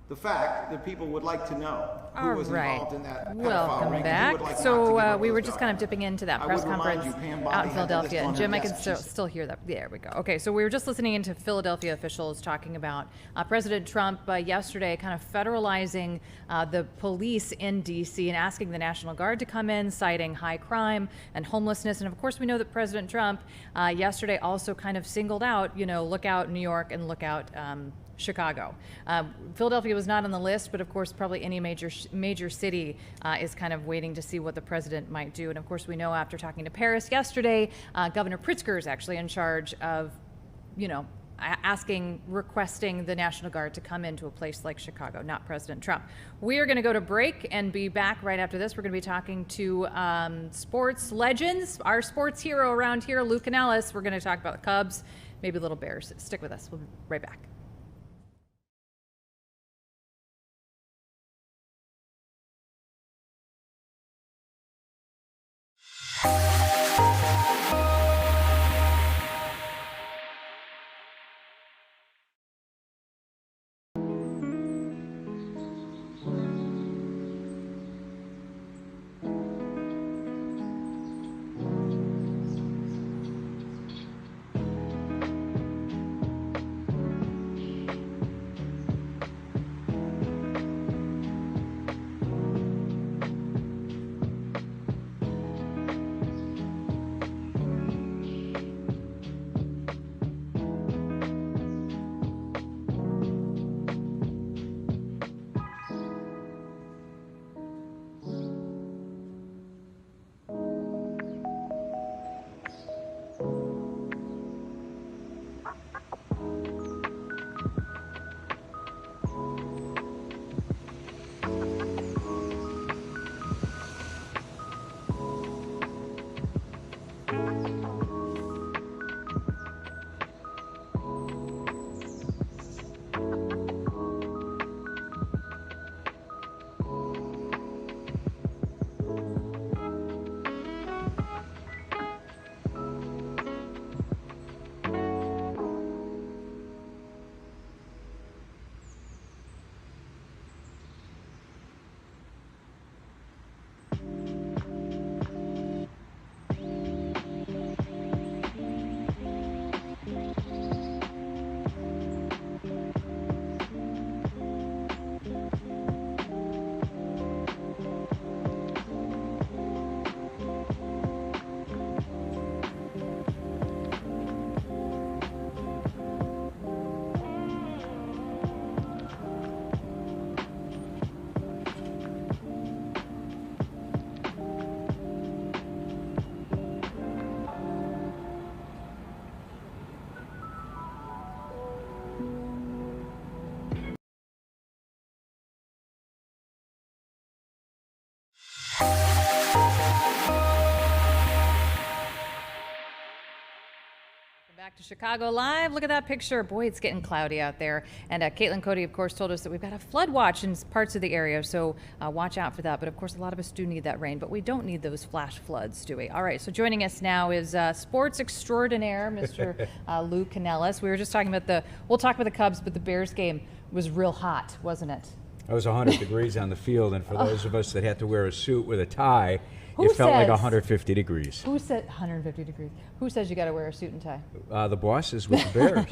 S11: the fact that people would like to know who was involved in that pedophile
S1: Welcome
S11: ring.
S1: back.
S11: Who would like not to give
S1: So
S11: up
S1: we
S11: those
S1: were just kind of
S11: documents.
S1: dipping into that
S11: I
S1: press
S11: would remind
S1: conference
S11: you, Pam
S1: out
S11: Bondi
S1: in
S11: had that
S1: Philadelphia.
S11: list on
S1: And
S11: her
S1: Jim, I can
S11: desk.
S1: still hear that. There we go. Okay, so we were just listening into Philadelphia officials talking about President Trump yesterday kind of federalizing the police in D.C. and asking the National Guard to come in, citing high crime and homelessness. And of course, we know that President Trump yesterday also kind of singled out, look out New York and look out Chicago. Philadelphia was not on the list, but of course, probably any major city is kind of waiting to see what the president might do. And of course, we know after talking to Paris yesterday, Governor Pritzker is actually in charge of, requesting the National Guard to come into a place like Chicago, not President Trump. We are going to go to break and be back right after this. We're going to be talking to sports legends, our sports hero around here, Lou Canales. We're going to talk about the Cubs, maybe little Bears. Stick with us. We'll be right back. Back to Chicago Live. Look at that picture. Boy, it's getting cloudy out there. And Caitlin Cody, of course, told us that we've got a flood watch in parts of the area, so watch out for that. But of course, a lot of us do need that rain, but we don't need those flash floods, do we? All right, so joining us now is sports extraordinaire, Mr. Lou Canales. We were just talking about we'll talk about the Cubs, but the Bears game was real hot, wasn't it?
S12: It was 100 degrees on the field, and for those of us that had to wear a suit with a tie,
S1: Who
S12: it felt like
S1: says-
S12: 150 degrees.
S1: Who said 150 degrees? Who says you got to wear a suit and tie?
S12: The bosses with the Bears.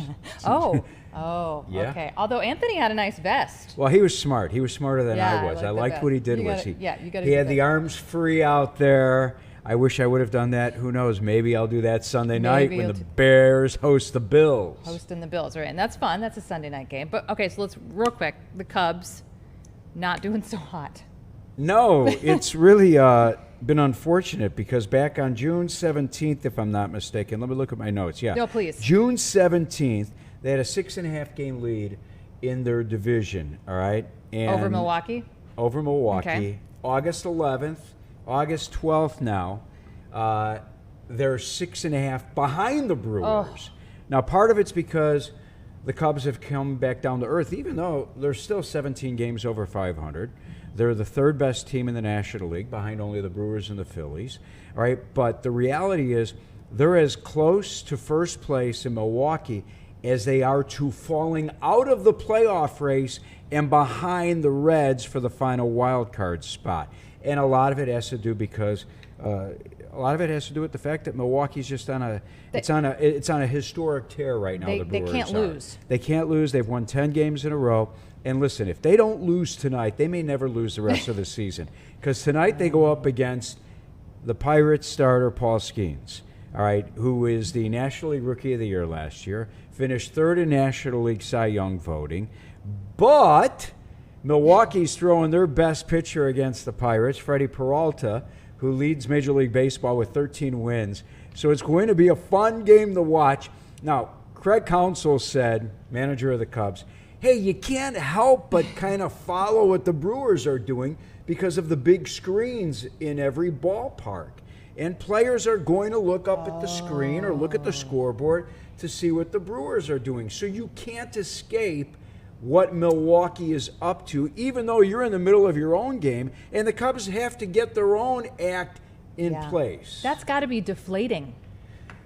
S12: Yeah.
S1: Okay. Although Anthony had a nice vest.
S12: Well, he was smart. He was smarter than
S1: Yeah,
S12: I was.
S1: I
S12: I
S1: like the
S12: liked
S1: vest.
S12: what he did.
S1: You
S12: Was
S1: gotta-
S12: he?
S1: yeah, you gotta
S12: He
S1: do
S12: had
S1: that.
S12: the arms free out there. I wish I would have done that. Who knows? Maybe I'll do that Sunday night
S1: Maybe
S12: when
S1: you'll
S12: the
S1: do-
S12: Bears host the Bills.
S1: Hosting the Bills, right? And that's fun. That's a Sunday night game. But okay, so let's real quick. The Cubs not doing so hot.
S12: No, it's really been unfortunate because back on June 17th, if I'm not mistaken, let me look at my notes. Yeah.
S1: No, please.
S12: June 17th, they had a 6.5 game lead in their division, all right? And
S1: Over Milwaukee?
S12: over Milwaukee.
S1: Okay.
S12: August 11th, August 12th now. They're 6.5 behind the Brewers. Now, part of it's because the Cubs have come back down to earth, even though they're still 17 games over 500. They're the third best team in the National League, behind only the Brewers and the Phillies. All right, but the reality is they're as close to first place in Milwaukee as they are to falling out of the playoff race and behind the Reds for the final wild card spot. And a lot of it has to do because a lot of it has to do with the fact that Milwaukee's just on a historic tear right now. The Brewers
S1: can't lose.
S12: They can't lose. They've won 10 games in a row. And listen, if they don't lose tonight, they may never lose the rest of the season. Because tonight they go up against the Pirates starter Paul Skeens, all right, who is the National League Rookie of the Year last year, finished third in National League Cy Young voting. But Milwaukee's throwing their best pitcher against the Pirates, Freddie Peralta, who leads Major League Baseball with 13 wins. So it's going to be a fun game to watch. Now, Craig Counsell said, manager of the Cubs, hey, you can't help but kind of follow what the Brewers are doing because of the big screens in every ballpark. And players are going to look up at the screen or look at the scoreboard to see what the Brewers are doing. So you can't escape what Milwaukee is up to, even though you're in the middle of your own game, and the Cubs have to get their own act in place.
S1: That's got to be deflating.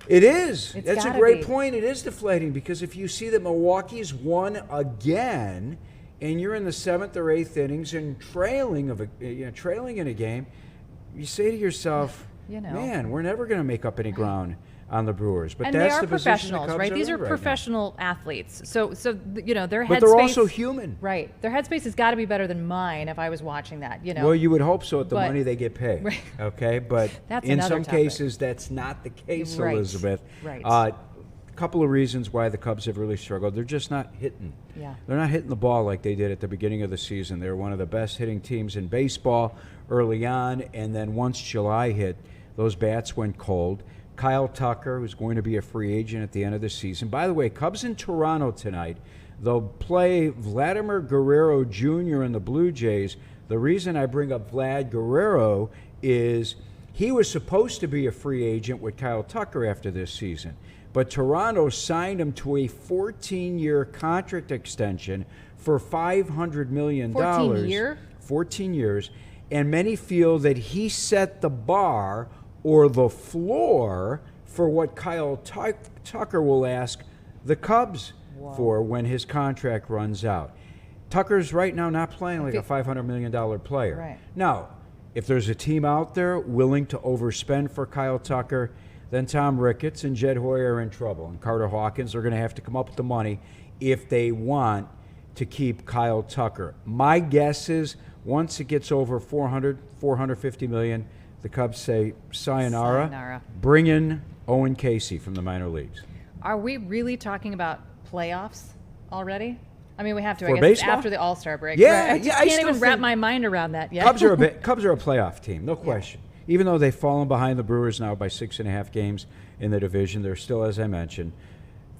S12: It is.
S1: It's
S12: That's a
S1: gotta
S12: great
S1: be.
S12: point. It is deflating because if you see that Milwaukee's won again, and you're in the 7th or 8th innings and trailing in a game, you say to yourself, man, we're never going to make up any ground on the Brewers. But
S1: And
S12: that's
S1: they are
S12: the position the
S1: professionals,
S12: Cubs
S1: right? These
S12: in
S1: are
S12: right
S1: professional athletes. So their headspace.
S12: But they're also human.
S1: Right. Their headspace has got to be better than mine if I was watching that,
S12: Well, you would hope so with the
S1: But-
S12: money they get paid.
S1: Right.
S12: Okay, but
S1: That's
S12: in
S1: another
S12: some
S1: topic.
S12: cases, that's not the case,
S1: Right.
S12: Elizabeth.
S1: Right.
S12: A couple of reasons why the Cubs have really struggled. They're just not hitting.
S1: Yeah.
S12: They're not hitting the ball like they did at the beginning of the season. They're one of the best hitting teams in baseball early on, and then once July hit, those bats went cold. Kyle Tucker, who's going to be a free agent at the end of the season. By the way, Cubs in Toronto tonight. They'll play Vladimir Guerrero Jr. and the Blue Jays. The reason I bring up Vlad Guerrero is he was supposed to be a free agent with Kyle Tucker after this season. But Toronto signed him to a 14-year contract extension for $500 million. 14 years. And many feel that he set the bar or the floor for what Kyle Tucker will ask the Cubs for when his contract runs out. Tucker's right now not playing like a $500 million player.
S1: Right.
S12: Now, if there's a team out there willing to overspend for Kyle Tucker, then Tom Ricketts and Jed Hoyer are in trouble. And Carter Hawkins are going to have to come up with the money if they want to keep Kyle Tucker. My guess is once it gets over 450 million, the Cubs say, sayonara. Bring in Owen Casey from the minor leagues.
S1: Are we really talking about playoffs already? I mean, we have to.
S12: For
S1: I guess
S12: baseball?
S1: It's after the All-Star break.
S12: Yeah,
S1: right? I just
S12: yeah, I
S1: can't
S12: still
S1: even wrap
S12: think-
S1: my mind around that yet.
S12: Cubs are a playoff team, no question. Even though they've fallen behind the Brewers now by 6.5 games in the division, they're still, as I mentioned,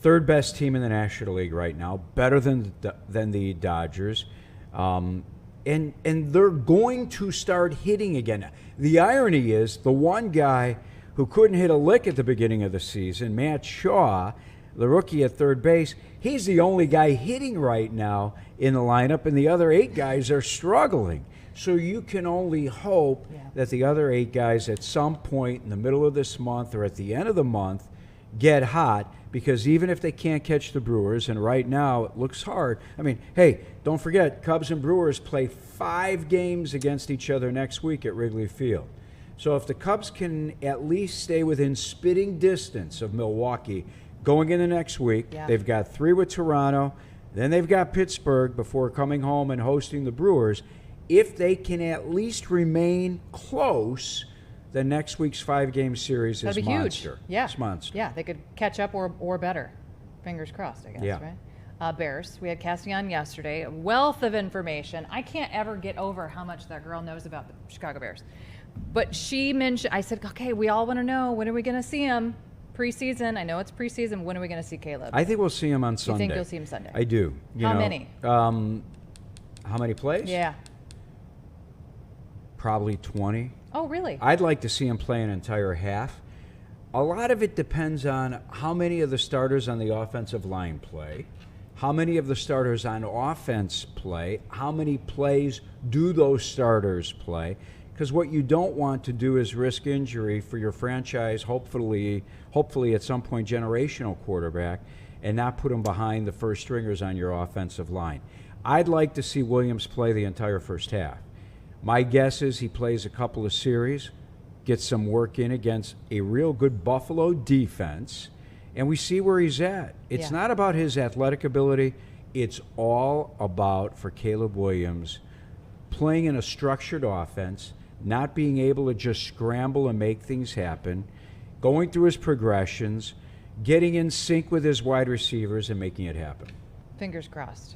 S12: third best team in the National League right now, better than the Dodgers. And they're going to start hitting again. The irony is the one guy who couldn't hit a lick at the beginning of the season, Matt Shaw, the rookie at third base, he's the only guy hitting right now in the lineup, and the other 8 guys are struggling. So you can only hope that the other 8 guys at some point in the middle of this month or at the end of the month get hot, because even if they can't catch the Brewers, and right now it looks hard. I mean, hey, don't forget, Cubs and Brewers play 5 games against each other next week at Wrigley Field. So if the Cubs can at least stay within spitting distance of Milwaukee going into next week, they've got 3 with Toronto, then they've got Pittsburgh before coming home and hosting the Brewers. If they can at least remain close, the next week's 5-game series
S1: That'd
S12: is
S1: be
S12: monster.
S1: huge. Yeah.
S12: It's monster.
S1: Yeah, they could catch up or better. Fingers crossed, I guess,
S12: Yeah.
S1: right? Bears. We had Cassie on yesterday. A wealth of information. I can't ever get over how much that girl knows about the Chicago Bears. But she mentioned, I said, okay, we all want to know, when are we going to see him? Preseason. I know it's preseason. When are we going to see Caleb?
S12: I think we'll see him on Sunday.
S1: You think you'll see him Sunday?
S12: I do.
S1: How many?
S12: How many plays?
S1: Yeah.
S12: probably 20.
S1: Oh, really?
S12: I'd like to see him play an entire half. A lot of it depends on how many of the starters on the offensive line play, how many of the starters on offense play, how many plays do those starters play. Because what you don't want to do is risk injury for your franchise, hopefully at some point generational quarterback, and not put him behind the first stringers on your offensive line. I'd like to see Williams play the entire first half. My guess is he plays a couple of series, gets some work in against a real good Buffalo defense, and we see where he's at. It's not about his athletic ability. It's all about, for Caleb Williams, playing in a structured offense, not being able to just scramble and make things happen, going through his progressions, getting in sync with his wide receivers, and making it happen.
S1: Fingers crossed.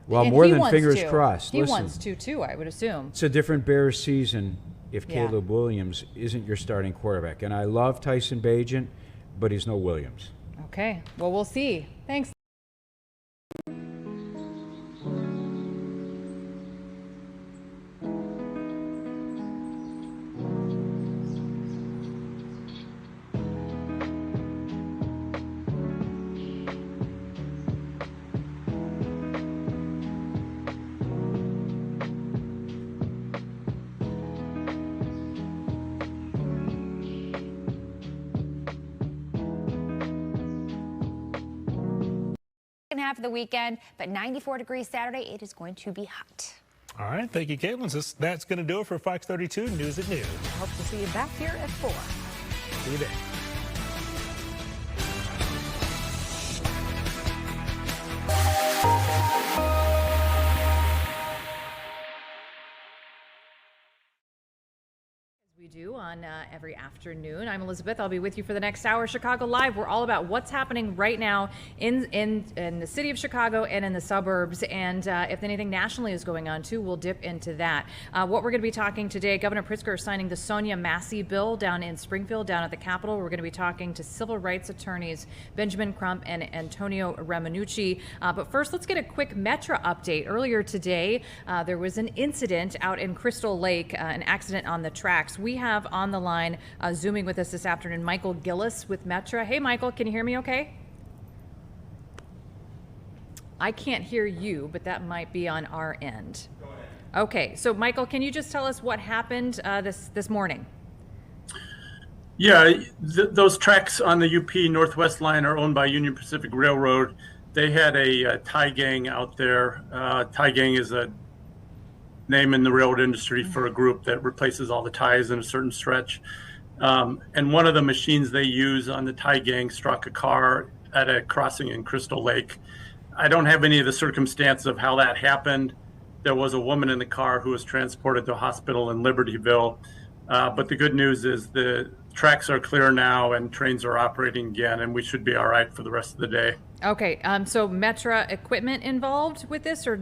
S12: Well,
S1: And
S12: more
S1: he
S12: than
S1: wants
S12: fingers
S1: to.
S12: crossed.
S1: He
S12: Listen,
S1: wants to, too, I would assume.
S12: it's a different Bears season if
S1: Yeah.
S12: Caleb Williams isn't your starting quarterback. And I love Tyson Bagent, but he's no Williams.
S1: Okay. Well, we'll see. Thanks.
S13: Half of the weekend, but 94 degrees Saturday. It is going to be hot.
S2: All right, thank you, Caitlin. That's going to do it for Fox 32 News at Noon.
S6: Hope to see you back here at 4.
S2: See you there.
S1: We do on every afternoon. I'm Elizabeth. I'll be with you for the next hour. Chicago Live. We're all about what's happening right now in the city of Chicago and in the suburbs. And if anything nationally is going on too, we'll dip into that. What we're going to be talking today, Governor Pritzker signing the Sonya Massey bill down in Springfield, down at the Capitol. We're going to be talking to civil rights attorneys Benjamin Crump and Antonio Ramanucci. But first, let's get a quick Metra update. Earlier today, there was an incident out in Crystal Lake, an accident on the tracks. We have on the line, Zooming with us this afternoon, Michael Gillis with Metra. Hey, Michael, can you hear me okay? I can't hear you, but that might be on our end. Go ahead. Okay, so Michael, can you just tell us what happened this morning?
S3: Yeah, those tracks on the UP Northwest line are owned by Union Pacific Railroad. They had a tie gang out there. Tie gang is a name in the railroad industry for a group that replaces all the ties in a certain stretch. And one of the machines they use on the tie gang struck a car at a crossing in Crystal Lake. I don't have any of the circumstance of how that happened. There was a woman in the car who was transported to a hospital in Libertyville. But the good news is the tracks are clear now and trains are operating again, and we should be all right for the rest of the day.
S1: Okay, so Metra equipment involved with this, or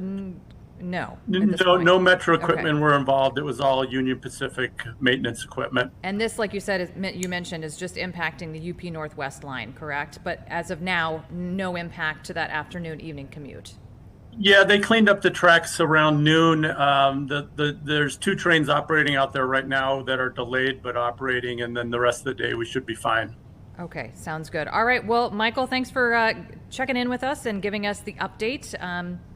S1: no?
S3: No Metra equipment were involved. It was all Union Pacific maintenance equipment.
S1: And this, like you said, you mentioned, is just impacting the UP Northwest line, correct? But as of now, no impact to that afternoon, evening commute.
S3: Yeah, they cleaned up the tracks around noon. There's 2 trains operating out there right now that are delayed but operating, and then the rest of the day we should be fine.
S1: Okay, sounds good. All right, well, Michael, thanks for checking in with us and giving us the update.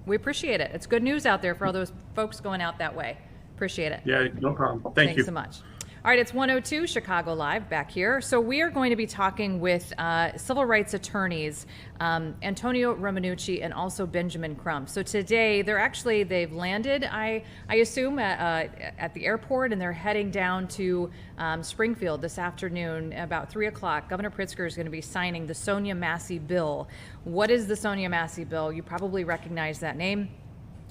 S1: We appreciate it. It's good news out there for all those folks going out that way. Appreciate it.
S3: Yeah, no problem. Thank you.
S1: Thanks so much. All right, it's 102 Chicago Live back here. So we are going to be talking with civil rights attorneys Antonio Ramanucci and also Benjamin Crump. So today they've landed, I assume, at the airport, and they're heading down to Springfield this afternoon about 3 o'clock. Governor Pritzker is going to be signing the Sonya Massey bill. What is the Sonya Massey bill? You probably recognize that name.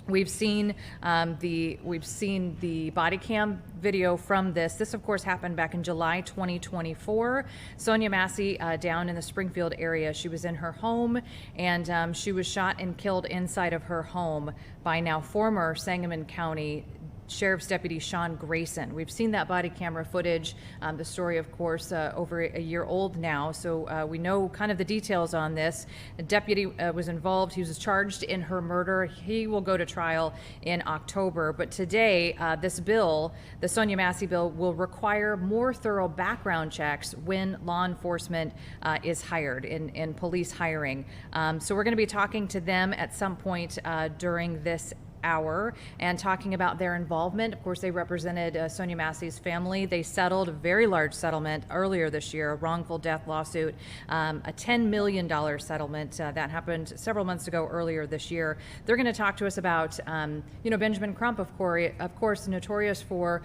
S1: We've seen the body cam video from this. This, of course, happened back in July 2024. Sonya Massey down in the Springfield area. She was in her home, and she was shot and killed inside of her home by now former Sangamon County Sheriff's Deputy Sean Grayson. We've seen that body camera footage. The story, of course, over a year old now, so we know kind of the details on this. The deputy was involved. He was charged in her murder. He will go to trial in October. But today, this bill, the Sonya Massey bill, will require more thorough background checks when law enforcement is hired in police hiring. So we're going to be talking to them at some point during this hour and talking about their involvement. Of course, they represented Sonia Massey's family. They settled a very large settlement earlier this year, a wrongful death lawsuit, a $10 million settlement that happened several months ago earlier this year. They're going to talk to us about, Benjamin Crump, of course, notorious for,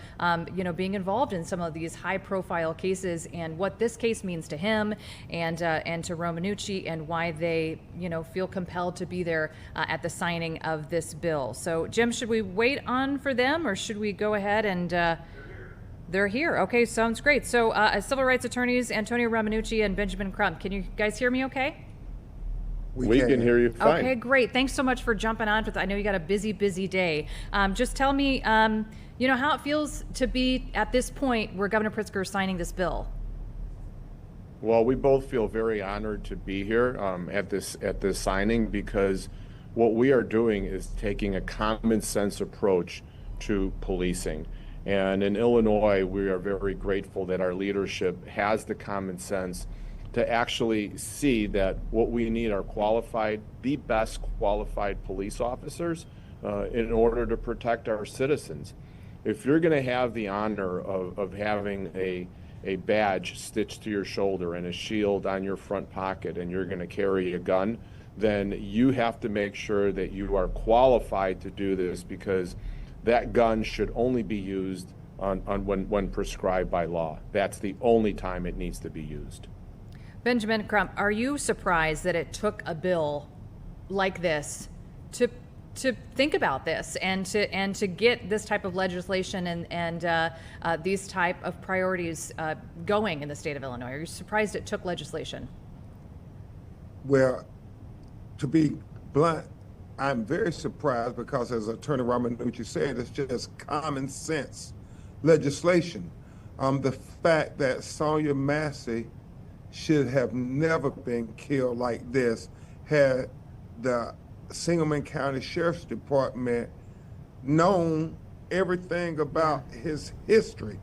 S1: being involved in some of these high-profile cases, and what this case means to him and to Romanucci, and why they, feel compelled to be there at the signing of this bill. So, Jim, should we wait on for them, or should we go ahead and... They're here. Okay, sounds great. So, civil rights attorneys Antonio Romanucci and Benjamin Crump, can you guys hear me okay?
S4: We can hear you fine.
S1: Okay, great. Thanks so much for jumping on. I know you got a busy day. Just tell me, how it feels to be at this point where Governor Pritzker is signing this bill.
S4: Well, we both feel very honored to be here at this signing, because what we are doing is taking a common sense approach to policing. And in Illinois, we are very grateful that our leadership has the common sense to actually see that what we need are the best qualified police officers in order to protect our citizens. If you're going to have the honor of having a badge stitched to your shoulder and a shield on your front pocket, and you're going to carry a gun, then you have to make sure that you are qualified to do this, because that gun should only be used when prescribed by law. That's the only time it needs to be used.
S1: Benjamin Crump, are you surprised that it took a bill like this to think about this and to get this type of legislation and these type of priorities going in the state of Illinois? Are you surprised it took legislation?
S5: Well, to be blunt, I'm very surprised, because as Attorney Romanucci said, it's just common sense legislation. The fact that Sonya Massey should have never been killed like this, had the Sangamon County Sheriff's Department known everything about his history,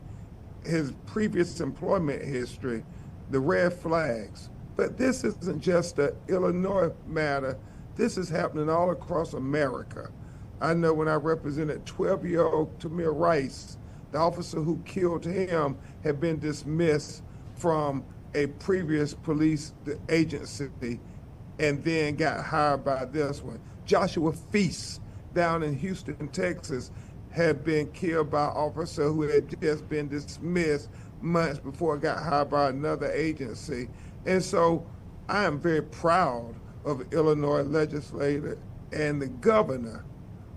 S5: his previous employment history, the red flags. But this isn't just an Illinois matter. This is happening all across America. I know when I represented 12-year-old Tamir Rice, the officer who killed him had been dismissed from a previous police agency and then got hired by this one. Joshua Feast down in Houston, Texas, had been killed by an officer who had just been dismissed months before it got hired by another agency. And so I am very proud of Illinois legislator and the governor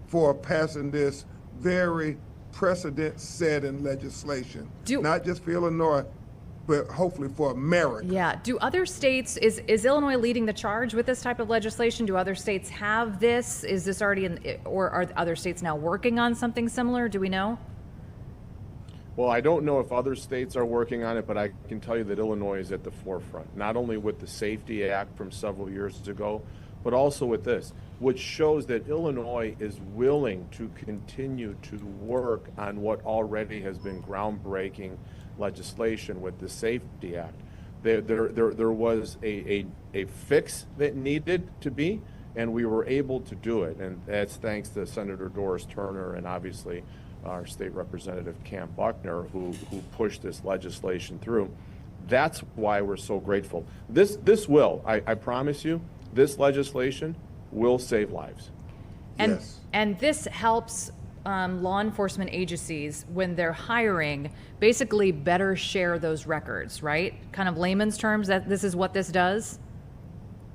S5: for passing this very precedent-setting legislation, not just for Illinois, but hopefully for America.
S1: Yeah. Do other states, is Illinois leading the charge with this type of legislation? Do other states have this? Is this already or are other states now working on something similar? Do we know?
S4: Well, I don't know if other states are working on it, but I can tell you that Illinois is at the forefront, not only with the Safety Act from several years ago, but also with this, which shows that Illinois is willing to continue to work on what already has been groundbreaking legislation with the Safety Act. There was a fix that needed to be, and we were able to do it, and that's thanks to Senator Doris Turner and obviously our state representative Cam Buckner, who pushed this legislation through. That's why we're so grateful. This will, I promise you, this legislation will save lives.
S1: And this helps law enforcement agencies, when they're hiring, basically better share those records, right? Kind of layman's terms, that this is what this does?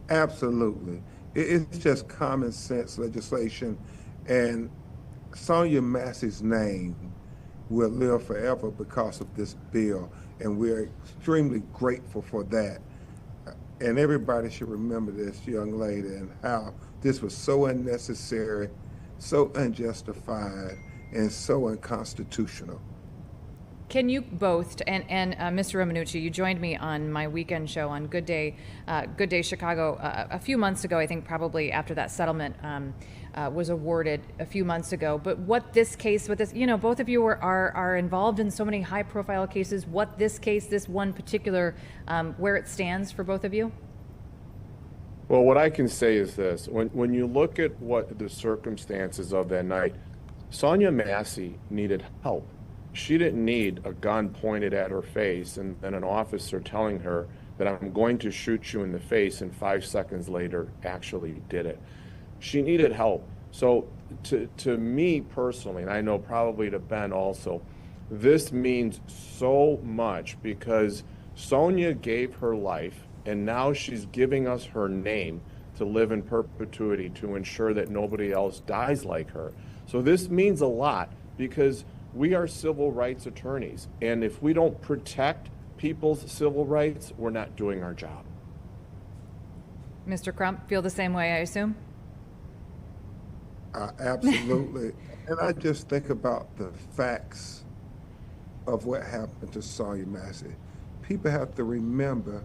S5: Absolutely. It's just common sense legislation, and Sonya Massey's name will live forever because of this bill, and we're extremely grateful for that. And everybody should remember this young lady and how this was so unnecessary, so unjustified, and so unconstitutional.
S1: Can you both, and Mr. Romanucci, you joined me on my weekend show on Good Day Chicago a few months ago, I think probably after that settlement was awarded a few months ago. But what this case, both of you are involved in so many high profile cases, what this case, this one particular, where it stands for both of you?
S4: Well, what I can say is this. When you look at what the circumstances of that night, Sonia Massey needed help. She didn't need a gun pointed at her face and an officer telling her that I'm going to shoot you in the face, and 5 seconds later actually did it. She needed help. So to me personally, and I know probably to Ben also, this means so much because Sonia gave her life, and now she's giving us her name to live in perpetuity to ensure that nobody else dies like her. So this means a lot because we are civil rights attorneys, and if we don't protect people's civil rights, we're not doing our job.
S1: Mr. Crump, feel the same way, I assume?
S5: Absolutely. And I just think about the facts of what happened to Sonya Massey. People have to remember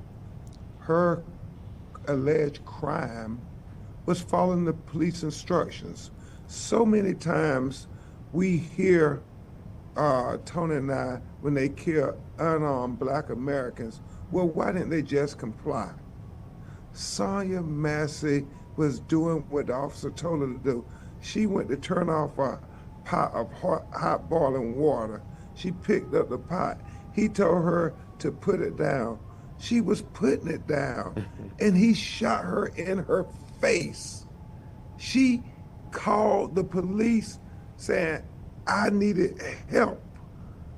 S5: her alleged crime was following the police instructions. So many times we hear Tony and I, when they kill unarmed Black Americans, well, why didn't they just comply? Sonya Massey was doing what the officer told her to do. She went to turn off a pot of hot boiling water. She picked up the pot. He told her to put it down. She was putting it down, and he shot her in her face. She called the police saying, I needed help.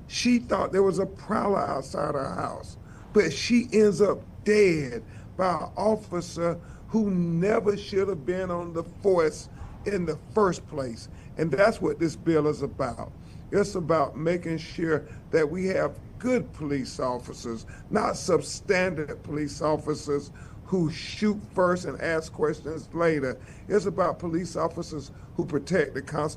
S5: She thought there was a prowler outside her house, but she ends up dead by an officer who never should have been on the force in the first place. And that's what this bill is about. It's about making sure that we have good police officers, not substandard police officers who shoot first and ask questions later. It's about police officers who protect the Constitution.